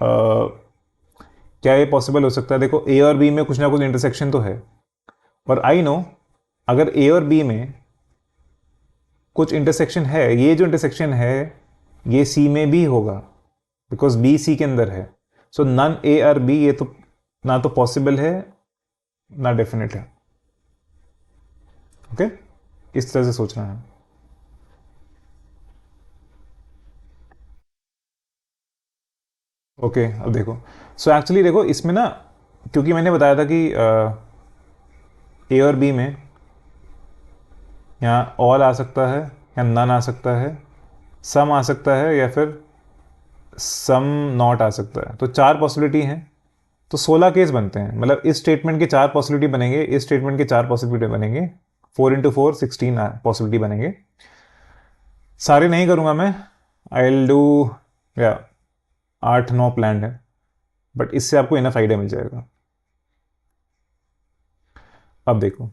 Speaker 1: क्या ये पॉसिबल हो सकता है? देखो ए और बी में कुछ ना कुछ इंटरसेक्शन तो है, और आई नो अगर ए और बी में कुछ इंटरसेक्शन है, ये जो इंटरसेक्शन है ये सी में भी होगा, बिकॉज बी सी के अंदर है। So none A are B, ये तो ना तो पॉसिबल है ना डेफिनेट है। ओके, इस तरह से सोचना है। ओके, अब देखो, सो एक्चुअली देखो इसमें ना, क्योंकि मैंने बताया था कि ए और बी में यहाँ ऑल आ सकता है या नन आ सकता है, सम आ सकता है या फिर सम नॉट आ सकता है, तो चार पॉसिबिलिटी हैं, तो 16 केस बनते हैं। मतलब इस स्टेटमेंट के चार पॉसिबिलिटी बनेंगे, इस स्टेटमेंट के चार पॉसिबिलिटी बनेंगे, 4 इंटू 4 16 पॉसिबिलिटी बनेंगे। सारे नहीं करूँगा मैं, आई विल डू, या 8-9 प्लान है, बट इससे आपको इनफ आइडिया मिल जाएगा। अब देखो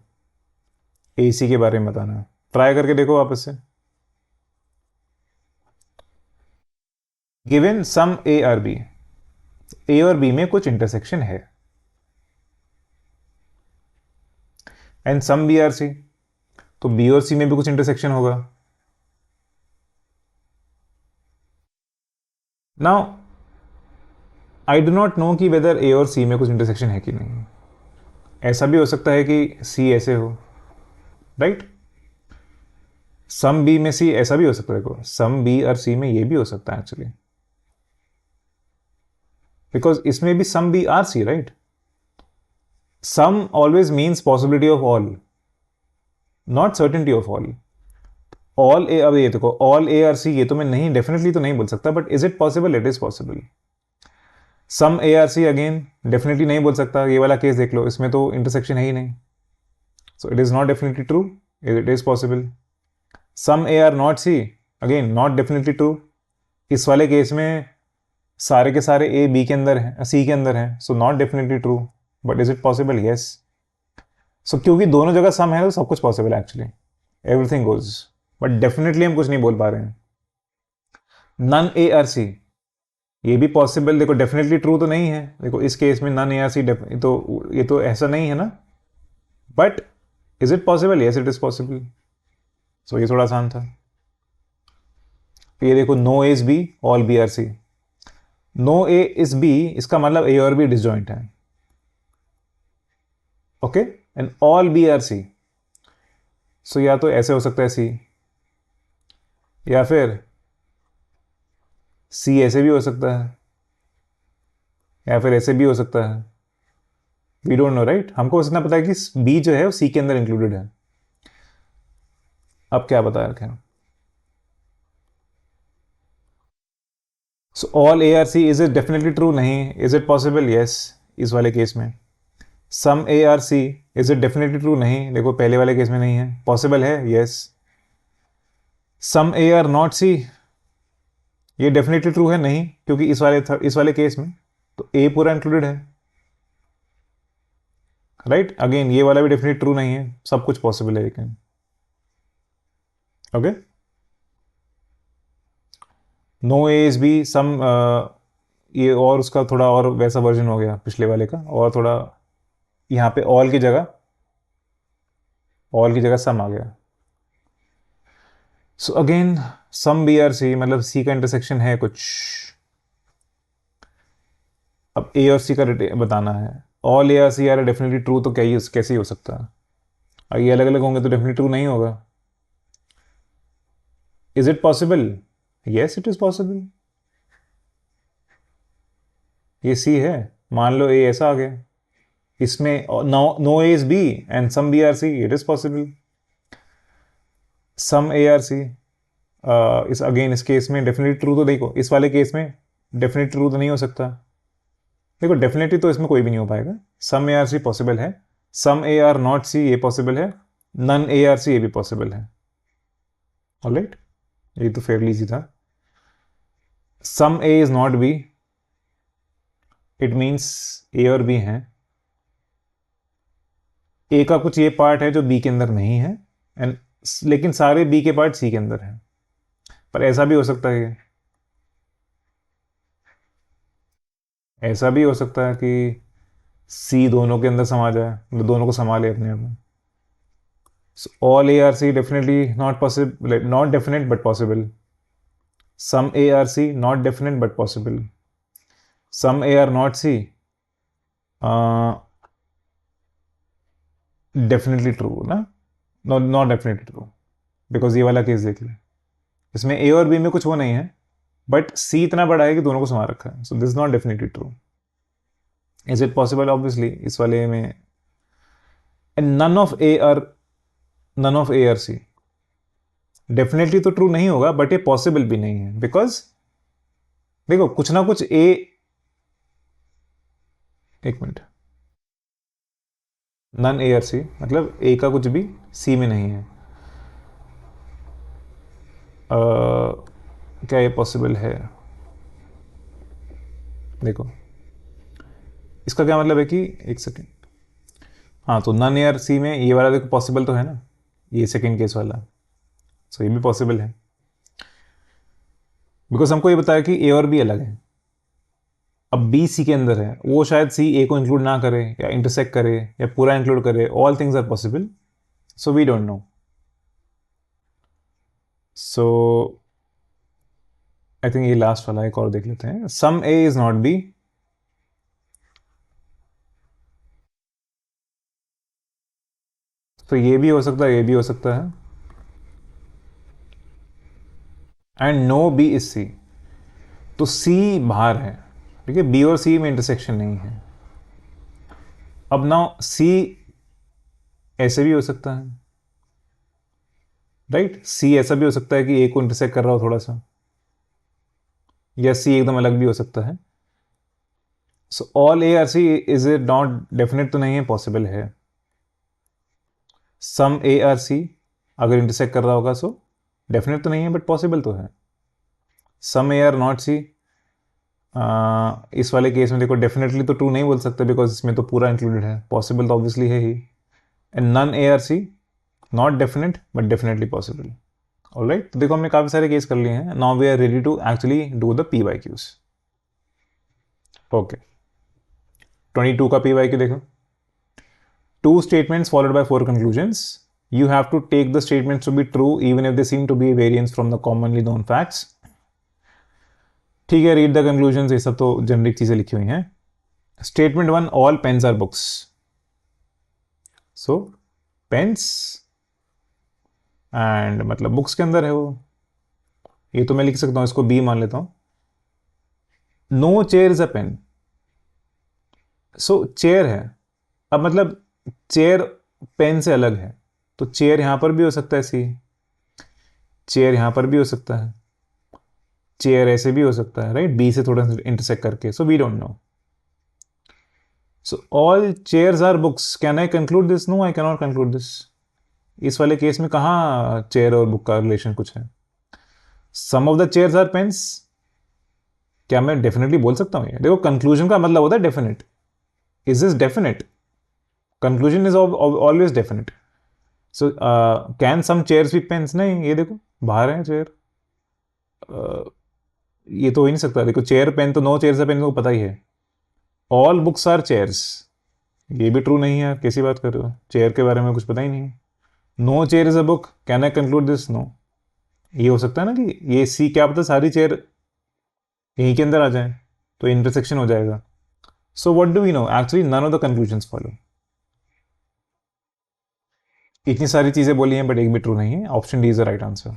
Speaker 1: एसी के बारे में बताना है, ट्राई करके देखो वापस से। Given some A are B, A और बी में कुछ इंटरसेक्शन है, and some B are C, तो बी और सी में भी कुछ इंटरसेक्शन होगा। Now I do not know कि वेदर ए और सी में कुछ इंटरसेक्शन है कि नहीं। ऐसा भी हो सकता है कि सी ऐसे हो, राइट? सम बी में सी, ऐसा भी हो सकता है, देखो सम बी और सी में ये भी हो सकता है एक्चुअली, बिकॉज इसमें भी some B are C, right? Some always means possibility of all, not certainty of all. All A, अब ये देखो ऑल ए आर सी, ये तो मैं नहीं, डेफिनेटली तो नहीं बोल सकता, but is it possible? It is possible. Some A are C, again definitely नहीं बोल सकता, ये वाला केस देख लो, इसमें तो इंटरसेक्शन है ही नहीं, so it is not definitely true, it is possible. Some A are not C, again not definitely true, इस वाले केस में सारे के सारे ए बी के अंदर हैं, सी के अंदर हैं, so not definitely true, but is it possible? Yes. So क्योंकि दोनों जगह सम है तो सब कुछ पॉसिबल है actually, everything goes, but definitely हम कुछ नहीं बोल पा रहे हैं। नन ए आर सी, ये भी पॉसिबल, देखो डेफिनेटली ट्रू तो नहीं है, देखो इस केस में नन ए आर सी, तो ये तो ऐसा नहीं है ना, but is it possible? Yes it is possible. So ये थोड़ा आसान था। ये देखो no A is B, all B are C, no A is B, इसका मतलब ए और बी डिसजॉइंट है, okay, and all B are C, so या तो ऐसे हो सकता है सी, या फिर सी ऐसे भी हो सकता है, या फिर ऐसे भी हो सकता है, वी डोंट नो, राइट? हमको बस इतना पता है कि बी जो है वो सी के अंदर इंक्लूडेड है। अब क्या बता रखे हैं? So all A are C, is it definitely true? नहीं। Is it possible? यस, इस वाले केस में। Some A are C, is it definitely true? नहीं, देखो पहले वाले केस में नहीं है, पॉसिबल है, yes. Some A are not C, ये डेफिनेटली ट्रू है? नहीं, क्योंकि इस वाले केस में तो ए पूरा इंक्लूडेड है, राइट? अगेन ये वाला भी डेफिनेटली ट्रू नहीं है, सब कुछ पॉसिबल है लेकिन, okay, no A is B some, ये और उसका थोड़ा और वैसा वर्जन हो गया पिछले वाले का, और थोड़ा यहाँ पे ऑल की जगह सम आ गया। So again some B are C, मतलब सी का इंटरसेक्शन है कुछ। अब ए और सी का बताना है। All A are C are definitely true, तो क्या ये कैसे ही हो सकता है? और ये अलग अलग होंगे तो डेफिनेटली ट्रू नहीं होगा। Is it possible? Yes it is possible. ये सी है, मान लो ए ऐसा आ गया, इसमें no A is B and some B are C, it is possible. Some A are C, इस अगेन इस केस में डेफिनेटली ट्रू तो देखो, इस वाले केस में डेफिनेटली ट्रू तो नहीं हो सकता। देखो डेफिनेटली तो इसमें कोई भी नहीं हो पाएगा। सम ए आर सी पॉसिबल है, सम ए आर नॉट सी ये पॉसिबल है, नन ए आर सी ये भी पॉसिबल है। ऑलराइट, ये तो फेयरली इजी था। Some A is not B, it means A और बी हैं। ए का कुछ ये पार्ट है जो बी के अंदर नहीं है, एंड लेकिन सारे बी के पार्ट सी के अंदर हैं। पर ऐसा भी हो सकता है, ऐसा भी हो सकता है कि सी दोनों के अंदर समा जाए, मतलब दोनों को समा ले अपने आप में। So all A R C definitely not possible, like not definite but possible. Some A R C not definite but possible. Some A R not C uh, definitely true ना, not definitely true, because ये वाला case देख ले, इसमें A और B में कुछ वो नहीं है, बट C इतना बड़ा है कि दोनों को समा रखा है, so this is not definitely true. Is it possible? Obviously इस वाले में, and none of A or C definitely तो ट्रू नहीं होगा, बट ये पॉसिबल भी नहीं है, बिकॉज देखो कुछ ना कुछ ए, एक minute, none A are C मतलब ए का कुछ भी सी में नहीं है। क्या ये पॉसिबल है? देखो इसका क्या मतलब है कि, एक सेकेंड, हाँ तो नन ए आर सी में ये वाला देखो पॉसिबल तो है ना, ये सेकेंड केस वाला, सो ये भी पॉसिबल है, बिकॉज हमको ये बताया कि ए और बी अलग है। अब बी सी के अंदर है, वो शायद सी ए को इंक्लूड ना करे या इंटरसेक्ट करे या पूरा इंक्लूड करे, all things are possible, so we don't know. So I think ये लास्ट वाला एक और देख लेते हैं। Some A is not B, तो ये भी हो सकता है, ये भी हो सकता है, and no B is C, तो सी बाहर है, ठीक है, बी और सी में इंटरसेक्शन नहीं है। अब नाउ सी ऐसे भी हो सकता है, राइट, सी ऐसा भी हो सकता है कि ए को इंटरसेक्ट कर रहा हो थोड़ा सा, या सी एकदम अलग भी हो सकता है। So all A are C is it not definite तो नहीं है, पॉसिबल है। सम ए आर सी अगर इंटरसेक्ट कर रहा होगा सो डेफिनेट तो नहीं है बट पॉसिबल तो है। सम ए आर नॉट सी, इस वाले केस में देखो डेफिनेटली तो ट्रू नहीं बोल सकते, बिकॉज इसमें तो पूरा इंक्लूडेड है, पॉसिबल तो ऑब्वियसली है ही। And none A are C not definite but definitely possible. Alright, तो देखो हमने काफी सारे केस कर लिए हैं, now we are ready to actually do the P Y Qs. Okay, 22 का पी वाई क्यू देखो। Two statements followed by four conclusions. You have to take the statements to be true even if they seem to be a variance from the commonly known facts. ठीक है, read the conclusion, ये सब तो generic चीजें लिखी हुई हैं। Statement 1, all pens are books. So pens and मतलब बुक्स के अंदर है वो, ये तो मैं लिख सकता हूं, इसको बी मान लेता हूं। No chair is a pen, so chair है, अब मतलब चेयर पेन से अलग है, तो चेयर यहां पर भी हो सकता है सी, चेयर यहां पर भी हो सकता है, चेयर ऐसे भी हो सकता है, राइट, बी से थोड़ा इंटरसेक्ट करके, so we don't know. So all chairs are books, can I conclude this? No, I can not conclude this. इस वाले केस में कहां चेयर और बुक का रिलेशन कुछ है? Some of the chairs are pens, क्या मैं डेफिनेटली बोल सकता हूं? ये देखो कंक्लूजन का मतलब होता है definite. Is this definite? Conclusion is always definite. So can some chairs be pens? नहीं, ये देखो बाहर है चेयर, ये तो हो ही नहीं सकता। देखो चेयर पेन तो नो चेयर्स है पेन को पता ही है। ऑल बुक्स आर चेयर्स, ये भी ट्रू नहीं है, कैसी बात कर रहे हो, चेयर के बारे में कुछ पता ही नहीं है। No chair is a book, can I conclude this? No. ये हो सकता है ना कि ये सी, क्या पता सारी चेयर यहीं के अंदर आ जाए, तो इंटरसेक्शन हो जाएगा। So what do we know? Actually none of the conclusions follow. इतनी सारी चीजें बोली हैं बट एक भी ट्रू नहीं है। Option D is the right answer.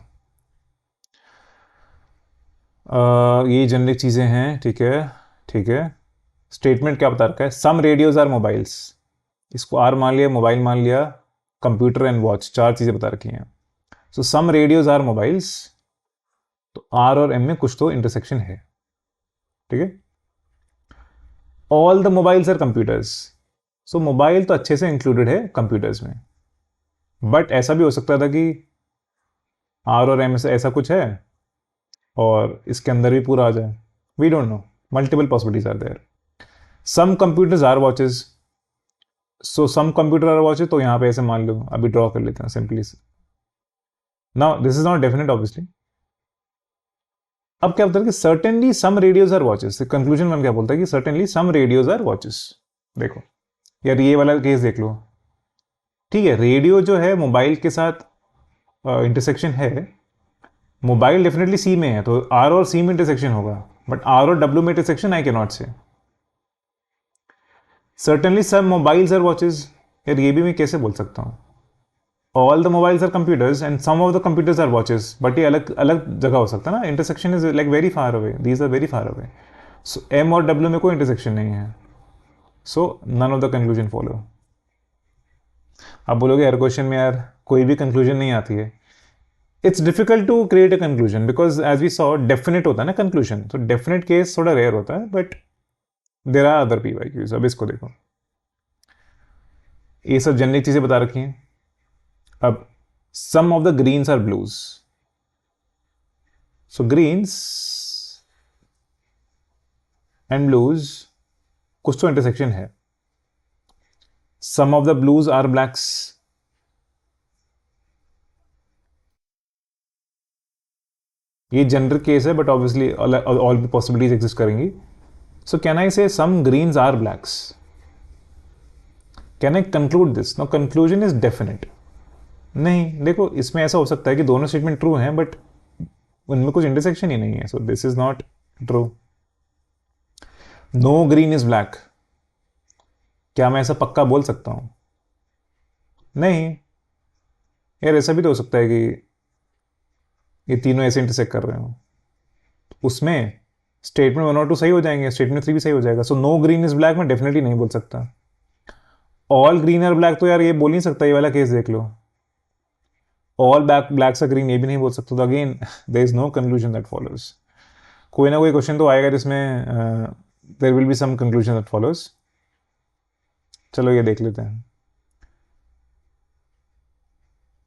Speaker 1: ये जनरिक चीजें हैं, ठीक है ठीक है। स्टेटमेंट क्या बता रखा है? सम रेडियोज आर मोबाइल्स, इसको आर मान लिया, मोबाइल मान लिया, कंप्यूटर एंड वॉच, चार चीजें बता रखी हैं। So some radios are mobiles, तो आर और एम में कुछ तो इंटरसेक्शन है, ठीक है। All the mobiles are computers, so mobile तो अच्छे से इंक्लूडेड है कंप्यूटर्स में, बट ऐसा भी हो सकता था कि आर और एम से ऐसा कुछ है और इसके अंदर भी पूरा आ जाए। We don't know, multiple possibilities are there. Some computers are watches, so some computer are watches, तो यहां पे ऐसे मान लो, अभी ड्रॉ कर लेते हैं simply. Now this is not definite obviously. अब क्या बोलता है कि certainly some radios are watches, conclusion में क्या बोलता है कि certainly some radios are watches. देखो यार ये वाला केस देख लो, ठीक है, रेडियो जो है मोबाइल के साथ इंटरसेक्शन है, मोबाइल डेफिनेटली सी में है, तो आर और सी में इंटरसेक्शन होगा, बट आर और डब्ल्यू में intersection I can not say. Certainly some mobiles are watches, यार ये भी मैं कैसे बोल सकता हूँ? All the mobiles are computers and some of the computers are watches, but ये अलग अलग जगह हो सकता है ना, intersection is like very far away, these are very far away. So M और डब्ल्यू में कोई इंटरसेक्शन नहीं है, so none of the conclusion follow. आप बोलोगे यार क्वेश्चन में यार कोई भी कंक्लूजन नहीं आती है। It's difficult to create a conclusion because as we saw definite होता है ना कंक्लूजन, तो डेफिनेट केस थोड़ा रेयर होता है, but there are other PYQs. अब इसको देखो, ये सब जनरिक चीजें बता रखी हैं। अब some of the greens are blues, so greens and blues कुछ तो इंटरसेक्शन है। Some of the blues are blacks, ये जनरल केस है बट ऑब्वियसली ऑल भी पॉसिबिलिटीज एग्जिस्ट करेंगी। So can I say some greens are blacks? Can I conclude this? No, conclusion is definite नहीं। देखो इसमें ऐसा हो सकता है कि दोनों स्टेटमेंट ट्रू हैं बट उनमें कुछ इंटरसेक्शन ही नहीं है, so this is not true. No green is black, क्या मैं ऐसा पक्का बोल सकता हूं? नहीं यार, ऐसा भी तो हो सकता है कि ये तीनों ऐसे इंटरसेक्ट कर रहे हो, उसमें स्टेटमेंट 1 और 2 सही हो जाएंगे, स्टेटमेंट 3 भी सही हो जाएगा। So no green is black मैं डेफिनेटली नहीं बोल सकता। ऑल ग्रीन आर ब्लैक तो यार ये बोल नहीं सकता, ये वाला केस देख लो। ऑल ब्लैक्स आर ग्रीन ये भी नहीं बोल सकता, तो again there is no conclusion that follows. कोई ना कोई क्वेश्चन तो आएगा जिसमें there will be some conclusion that follows. चलो ये देख लेते हैं।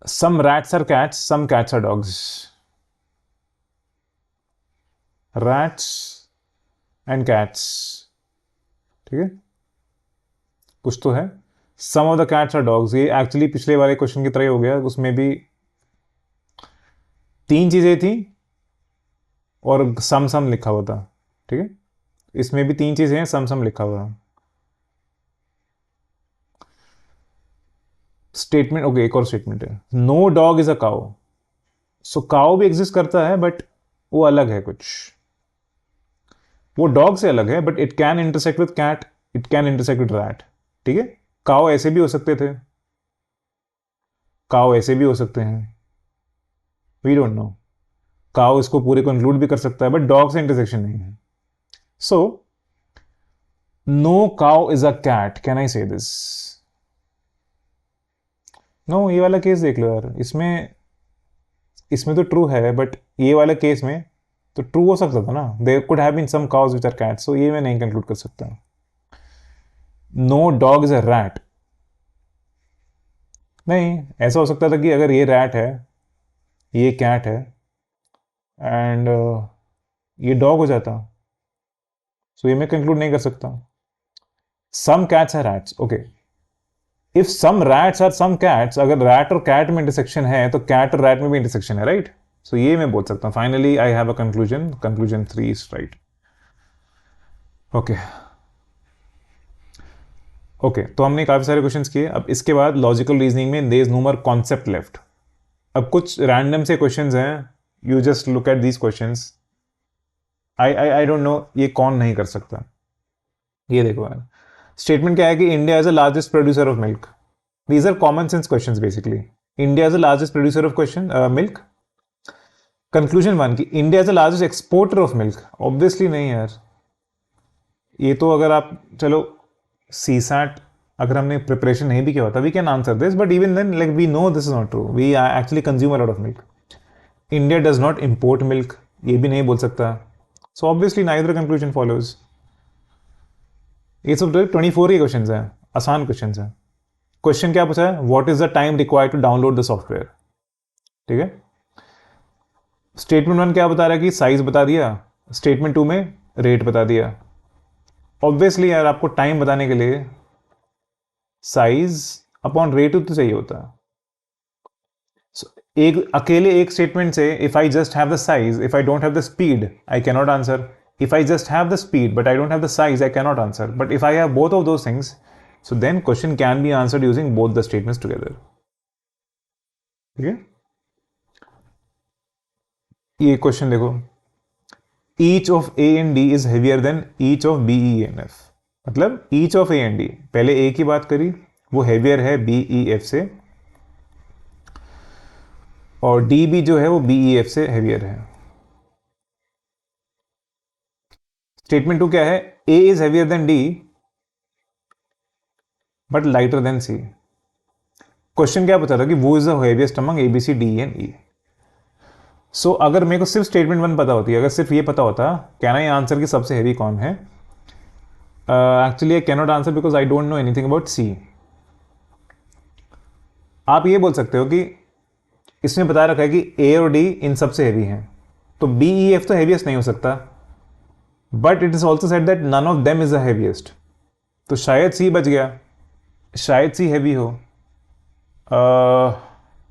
Speaker 1: Some rats are cats, some cats are dogs. Rats and cats, ठीक है, कुछ तो है। Some of the cats are dogs, ये एक्चुअली पिछले वाले क्वेश्चन की तरह हो गया, उसमें भी तीन चीजें थी और सम सम लिखा हुआ था, ठीक है, इसमें भी तीन चीजें हैं, सम सम लिखा हुआ है। स्टेटमेंट ओके, एक और स्टेटमेंट है, no dog is a cow. So cow भी एग्जिस्ट करता है बट वो अलग है कुछ, वो डॉग से अलग है, but it can intersect with cat, it can intersect with rat, ठीक है। काउ ऐसे भी हो सकते थे, काउ ऐसे भी हो सकते हैं, वी डोंट नो। काउ इसको पूरे को इंक्लूड भी कर सकता है बट डॉग से इंटरसेक्शन नहीं है। So no cow is a cat, can I say this? No, ये वाला केस देख लो यार, इसमें इसमें तो ट्रू है बट ये वाला केस में तो ट्रू हो सकता था ना, there could have been some cows which are cats, so ये मैं नहीं कंक्लूड कर सकता। No dog is a rat, नहीं, ऐसा हो सकता था कि अगर ये रैट है, ये कैट है एंड ये डॉग हो जाता, सो ये मैं कंक्लूड नहीं कर सकता। Some cats are rats, okay, if some rats are some cats, अगर रैट और कैट में इंटरसेक्शन है तो कैट और रैट में भी इंटरसेक्शन है, राइट? सो ये मैं बोल सकता हूँ. Finally I have a conclusion. Conclusion 3 is right. Okay okay, तो हमने काफ़ी सारे क्वेश्चंस किए. अब इसके बाद लॉजिकल रीजनिंग में there is no more concept left. अब कुछ रैंडम से क्वेश्चंस हैं. You just look at these questions. I don't know ये कौन नहीं कर सकता. ये देखो यार, स्टेटमेंट क्या है कि India is the largest producer of milk. These are common sense questions basically. India is the largest producer of question milk. Conclusion 1 कि India is the largest exporter of milk. Obviously नहीं यार. ये तो अगर आप चलो सी सैट अगर हमने प्रिपरेशन नहीं भी किया होता, we can answer this, but even then like we know this is not true. We actually consume a lot of milk. India does not import milk, ये भी नहीं बोल सकता. So obviously neither conclusion follows. ये सब 24 के question हैं, आसान क्वेश्चन हैं. क्वेश्चन क्या पूछा है? What is the time required to download the software. ठीक है. स्टेटमेंट 1 क्या बता रहा है कि साइज बता दिया. स्टेटमेंट 2 में रेट बता दिया. ऑब्वियसली यार आपको टाइम बताने के लिए साइज अपॉन रेट तो चाहिए होता है. एक अकेले एक स्टेटमेंट से if I just have the size, if I don't have the speed, I can not answer. If I just have the speed but I don't have the size, I cannot answer. But if I have both of those things, so then question can be answered using both the statements together. ठीक है. ये question देखो, each of A and D is heavier than each of B, E and F. मतलब each of A and D, पहले A की बात करी, वो heavier है B, E, F से, और D भी जो है वो B, E, F से heavier है. स्टेटमेंट 2 क्या है? A is heavier than D but lighter than C. Question क्या बता रहा कि वो is the heaviest among ABC, D and E. सो अगर मेरे को सिर्फ स्टेटमेंट 1 पता होती, अगर सिर्फ ये पता होता कैन आई आंसर कि सबसे हैवी कौन है, actually I can not answer because I don't know anything about C. आप ये बोल सकते हो कि इसमें बता रखा है कि A और D इन सबसे हैवी हैं, तो B, E, F तो हैवीएस्ट नहीं हो सकता, but it is also said that none of them is the heaviest. तो शायद C बच गया, शायद C हैवी हो,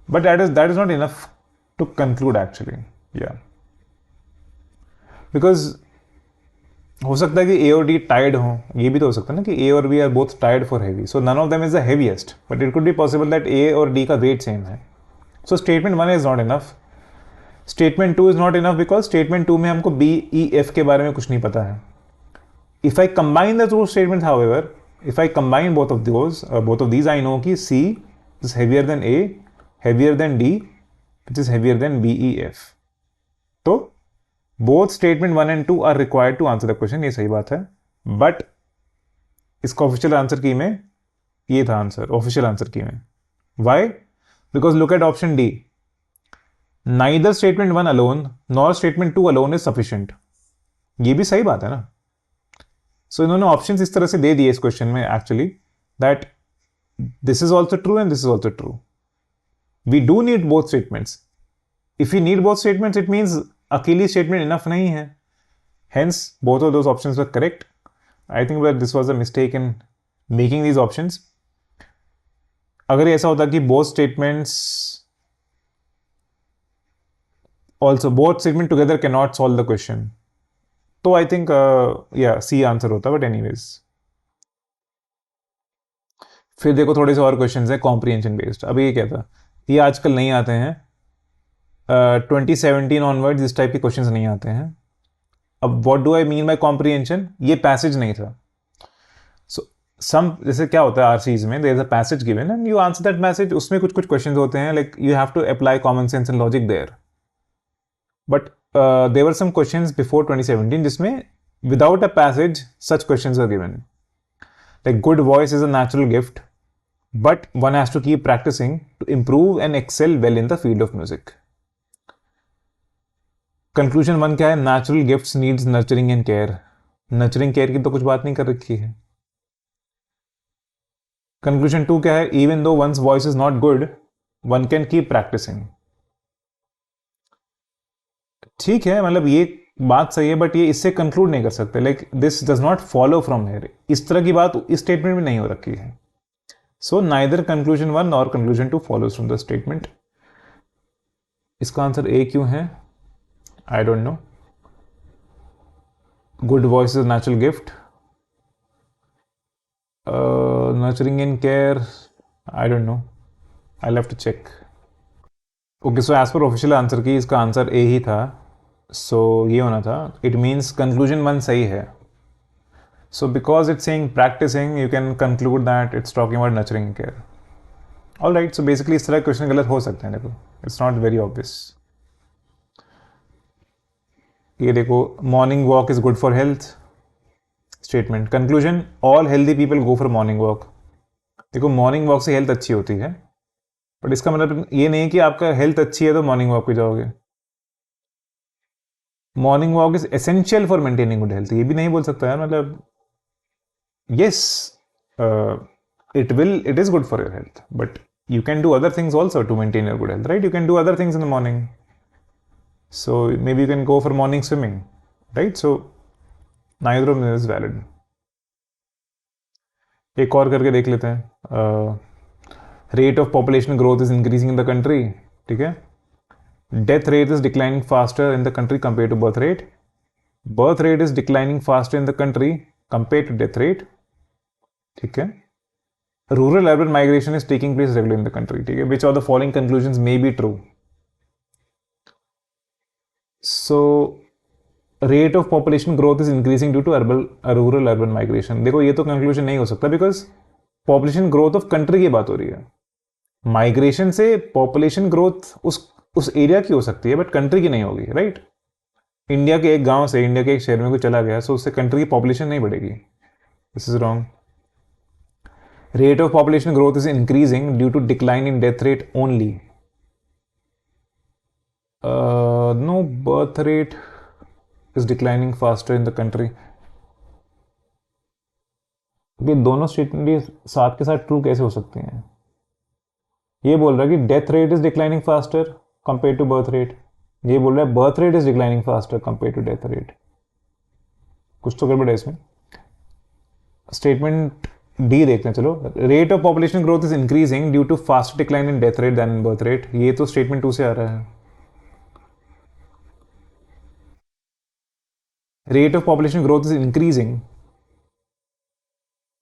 Speaker 1: but that is not enough to conclude actually. या बिकॉज हो सकता है कि A और D टायर्ड हो, ये भी तो हो सकता है ना कि A और B are both tired for heavy, so none of them is the heaviest, but it could be possible that A और D का वेट सेम है. So statement 1 is not enough. Statement 2 is not enough because statement 2 में हमको B, E, F के बारे में कुछ नहीं पता है. If I combine the two statement however, if I combine both of these, I know कि C is heavier than A, heavier than D, which is heavier than B, E, F. तो both statement 1 and 2 are required to answer the question. ये सही बात है, but इसका official answer की में ये था आंसर, ऑफिशियल आंसर की में. Why? Because look at option D. Neither statement 1 alone nor statement 2 alone is sufficient. ये भी सही बात है ना. सो इन्होंने ऑप्शंस इस तरह से दे दिए इस क्वेश्चन में actually that this is also true and this is also true. We do need both statements. If you need both statements it means अकेली स्टेटमेंट इनफ नहीं है. Hence both of those options were correct. I think that this was a mistake in making these options. अगर ऐसा होता कि both statements also both statement together can not solve the question, तो I think या C answer होता. But anyways, फिर देखो थोड़े से और क्वेश्चंस हैं कॉम्प्रिहेंशन बेस्ड. अभी ये क्या था, ये आजकल नहीं आते हैं. 2017 ऑनवर्ड्स इस टाइप के क्वेश्चंस नहीं आते हैं. अब what do I mean by comprehension? ये पैसेज नहीं था. सो सम जैसे क्या होता है आरसीज में, there is a passage given and you answer that passage. उसमें कुछ कुछ क्वेश्चंस होते हैं like you have to apply common sense and logic there. But there were some questions before 2017 जिसमें without a passage such questions were given. Like good voice is a natural gift, but one has to keep practicing to improve and excel well in the field of music. Conclusion 1 क्या है? Natural gifts needs nurturing and care. Nurturing care की तो कुछ बात नहीं कर रखी है. Conclusion 2 क्या है? Even though one's voice is not good, one can keep practicing. ठीक है, मतलब ये बात सही है, बट ये इससे कंक्लूड नहीं कर सकते. Like this does not follow from here. इस तरह की बात इस स्टेटमेंट में नहीं हो रखी है. So neither conclusion 1 nor conclusion 2 follows from the statement. इसका आंसर ए क्यों है? आई don't no. Good voice is a natural gift. Nurturing and care, I don't know. I'll have to check. Okay, so as per official answer की इसका answer A ही था. So ये होना था. It means conclusion 1 सही है. So because it's saying practicing, you can conclude that it's talking about nurturing and care. Alright, so basically इस तरह क्वेश्चन गलत हो सकते हैं. देखो, it's not very obvious. ये देखो, morning walk is good for health. Statement. Conclusion. All healthy people go for morning walk. देखो, मॉर्निंग वॉक से हेल्थ अच्छी होती है, बट इसका मतलब ये नहीं कि आपका हेल्थ अच्छी है तो मॉर्निंग वॉक पे जाओगे. Morning walk is essential for maintaining good health. ये भी नहीं बोल सकता है. मतलब yes, it is good for your health, but you can do other things also to maintain your good health, right? You can do other things in the morning. So maybe you can go for morning swimming, right? So neither of them is valid. एक और करके देख लेते हैं. Rate of population growth is increasing in the country. ठीक है. Death rate is declining faster in the country compared to birth rate. Birth rate is declining faster in the country compared to death rate. ठीक है. Rural urban migration is taking place regularly in the country. ठीक है. Which of the following conclusions may be true? So rate of population growth is increasing due to rural urban migration. देखो, ये तो conclusion नहीं हो सकता, because population growth of country की बात हो रही है. माइग्रेशन से पॉपुलेशन ग्रोथ उस एरिया की हो सकती है, बट कंट्री की नहीं होगी, राइट? इंडिया के एक गांव से इंडिया के एक शहर में कोई चला गया, सो उससे कंट्री की पॉपुलेशन नहीं बढ़ेगी. This is wrong. Rate of population growth is increasing due to decline in death rate only. No, birth rate is declining faster in the country. ये दोनों स्टेटमेंट साथ के साथ ट्रू कैसे हो सकते हैं? ये बोल रहा है कि death rate is declining faster compare to birth rate. ये बोल रहा है birth rate is declining faster compare to death rate. कुछ तो गड़बड़ है इसमें. स्टेटमेंट डी देखते हैं. चलो, rate of population growth is increasing due to fast decline in death rate then in birth rate. ये तो स्टेटमेंट 2 से आ रहा है. Rate of population growth is increasing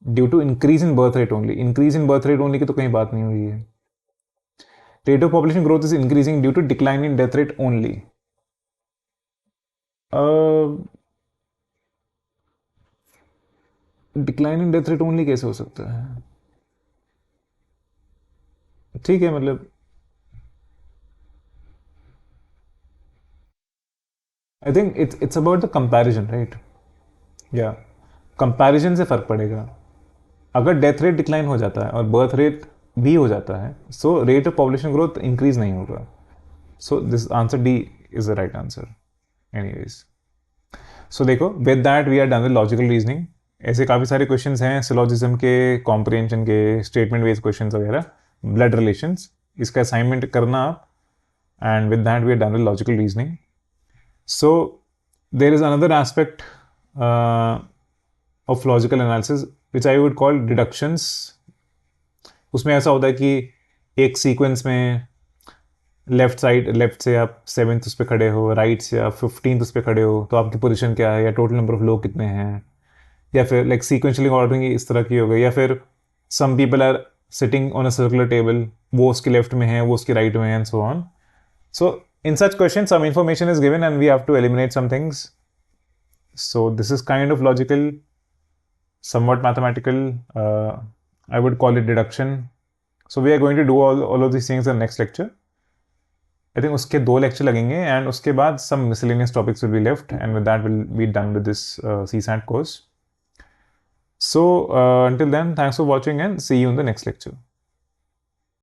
Speaker 1: due to increase in birth rate only. Increase in birth rate only की तो कहीं बात नहीं हुई है. Rate of population growth is increasing due to decline in death rate only. Decline in death rate only कैसे हो सकता है? ठीक है, मतलब I think it's about the comparison, right? या कंपैरिजन से फर्क पड़ेगा. अगर डेथ रेट डिक्लाइन हो जाता है और बर्थ रेट भी हो जाता है, so rate of population growth increase नहीं होगा. So this answer D is the right answer. Anyways, so देखो, with that we are done with logical reasoning. ऐसे काफ़ी सारे क्वेश्चंस हैं सिलोजिज्म के, कॉम्प्रिहेंशन के, स्टेटमेंट बेस्ड क्वेश्चंस वगैरह, ब्लड रिलेशंस. इसका असाइनमेंट करना आप. And with that we are done with logical reasoning. So there is another aspect of logical analysis which I would call deductions. उसमें ऐसा होता है कि एक सीक्वेंस में लेफ्ट से आप 7th उस पर खड़े हो, राइट से आप 15th उस पर खड़े हो, तो आपकी पोजीशन क्या है, या टोटल नंबर ऑफ लोग कितने हैं, या फिर लाइक सीक्वेंशियली ऑर्डरिंग इस तरह की हो गई, या फिर some people are sitting on a circular table, वो उसके लेफ्ट में है, वो उसके राइट में है, and so on. So in such question some information is given and we have to eliminate some things. So this is kind of logical, somewhat mathematical. I would call it deduction. So we are going to do all of these things in the next lecture. I think उसके 2 lecture लगेंगे, and उसके बाद some miscellaneous topics will be left, and with that we'll be done with this CSAT course. So until then, thanks for watching and see you in the next lecture.